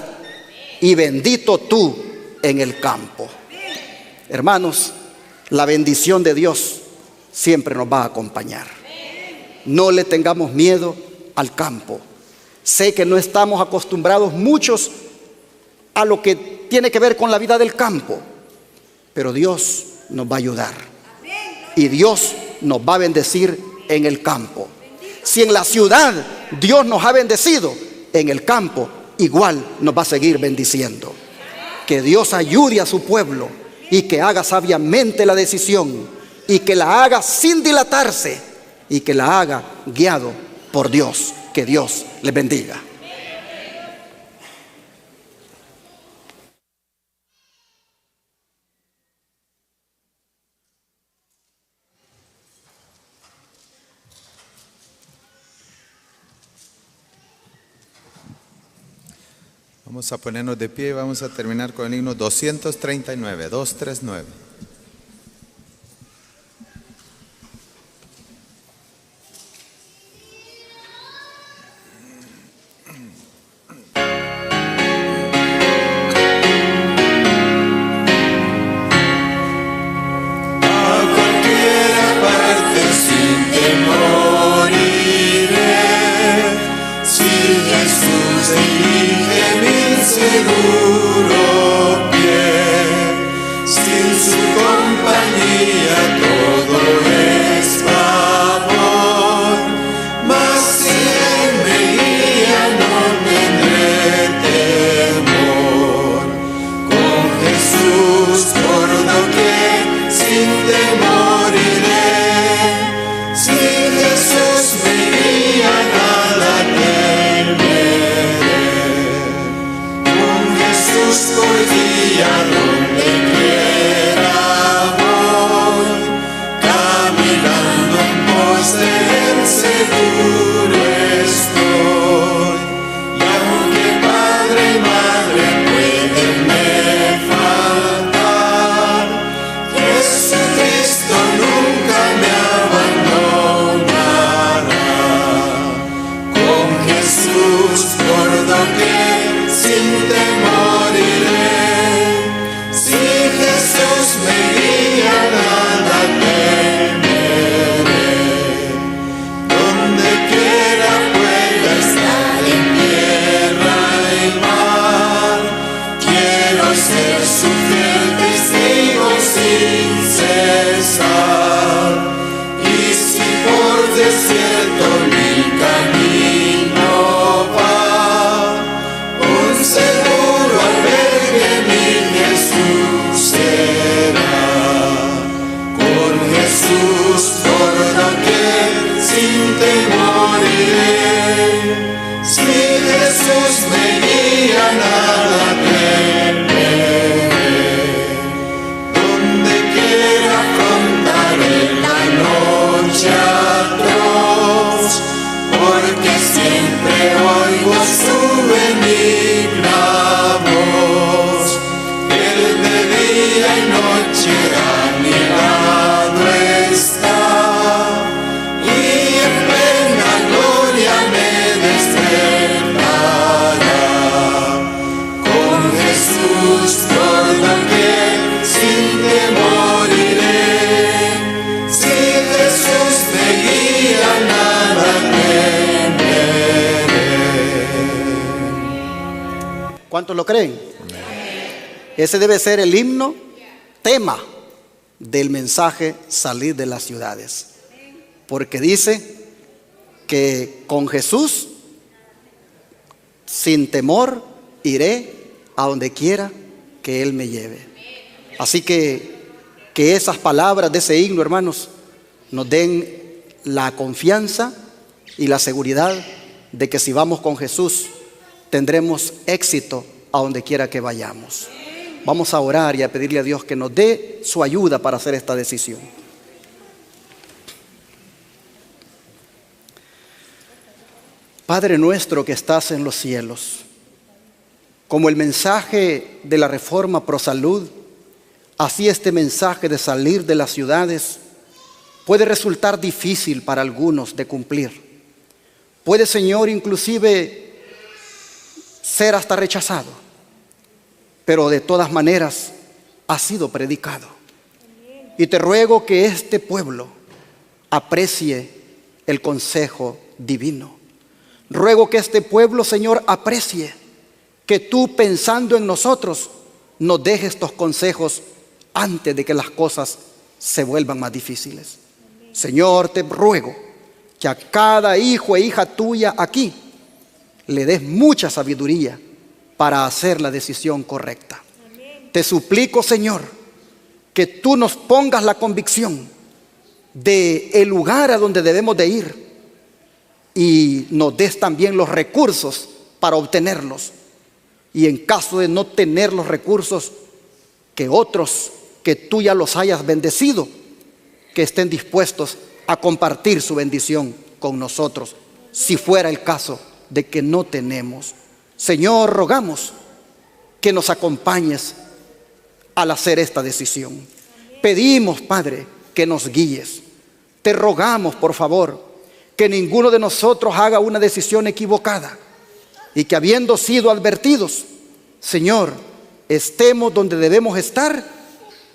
Speaker 1: y bendito tú en el campo. Hermanos, la bendición de Dios siempre nos va a acompañar. No le tengamos miedo al campo. Sé que no estamos acostumbrados muchos a lo que tiene que ver con la vida del campo, pero Dios nos va a ayudar y Dios nos va a bendecir en el campo. Si en la ciudad Dios nos ha bendecido, en el campo igual nos va a seguir bendiciendo. Que Dios ayude a su pueblo y que haga sabiamente la decisión, y que la haga sin dilatarse, y que la haga guiado por Dios. Que Dios les bendiga.
Speaker 11: Vamos a ponernos de pie y vamos a terminar con el himno 239, 239.
Speaker 12: Seguro pie, sin su compañía todo es favor, mas si Él me guía no tendré temor. Con Jesús por doquier sin temor iré, si Jesús me guía nada temeré. Por guía donde quiera voy, caminando en pos de Él seguro estoy. Y aunque padre y madre pueden me faltar, Jesucristo nunca me abandonará. Con Jesús por doquier sin temor iré, si Jesús me guía nada temeré. Donde quiera pueda estar en tierra y mar, quiero ser su fiel testigo sin cesar. Y si por desierto mi camino va, un seguro albergue mi Jesús será. Con Jesús por doquier sin temor iré, si Jesús me guía nada temeré. Donde quiera afrontaré la noche atroz, porque oigo su benigna voz. Él de día y noche a mi lado está, y en plena gloria me despertará. Con Jesús por doquier sin temor iré. Si Jesús me guía, nada temeré.
Speaker 1: ¿Cuántos lo creen? Ese debe ser el himno, tema del mensaje Salir de las ciudades. Porque dice que con Jesús, sin temor, iré a donde quiera que Él me lleve. Así que esas palabras de ese himno, hermanos, nos den la confianza y la seguridad de que si vamos con Jesús, tendremos éxito a donde quiera que vayamos. Vamos a orar y a pedirle a Dios que nos dé su ayuda para hacer esta decisión. Padre nuestro que estás en los cielos, como el mensaje de la reforma pro salud, así este mensaje de salir de las ciudades puede resultar difícil para algunos de cumplir. Puede, Señor, inclusive ser hasta rechazado. Pero de todas maneras ha sido predicado. Y te ruego que este pueblo aprecie el consejo divino. Ruego que este pueblo, Señor, aprecie que tú, pensando en nosotros, nos dejes estos consejos antes de que las cosas se vuelvan más difíciles. Señor, te ruego que a cada hijo e hija tuya aquí le des mucha sabiduría para hacer la decisión correcta. Te suplico, Señor, que tú nos pongas la convicción de el lugar a donde debemos de ir y nos des también los recursos para obtenerlos. Y en caso de no tener los recursos, que otros que tú ya los hayas bendecido, que estén dispuestos a compartir su bendición con nosotros, si fuera el caso de que no tenemos. Señor, rogamos que nos acompañes al hacer esta decisión. Pedimos, Padre, que nos guíes. Te rogamos, por favor, que ninguno de nosotros haga una decisión equivocada y que, habiendo sido advertidos, Señor, estemos donde debemos estar,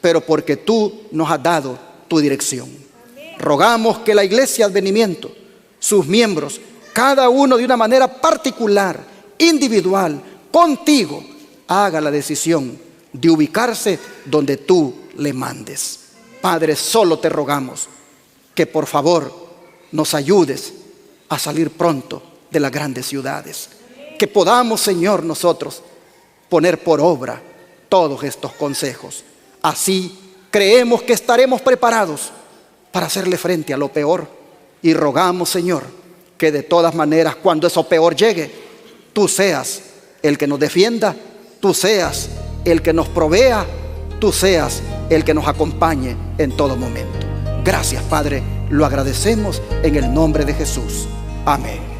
Speaker 1: pero porque tú nos has dado tu dirección. Rogamos que la Iglesia Advenimiento, sus miembros, cada uno de una manera particular, individual, contigo, haga la decisión de ubicarse donde tú le mandes. Padre, solo te rogamos que por favor nos ayudes a salir pronto de las grandes ciudades. Que podamos, Señor, nosotros poner por obra todos estos consejos. Así creemos que estaremos preparados para hacerle frente a lo peor. Y rogamos, Señor, que de todas maneras, cuando eso peor llegue, tú seas el que nos defienda, tú seas el que nos provea, tú seas el que nos acompañe en todo momento. Gracias, Padre, lo agradecemos en el nombre de Jesús. Amén.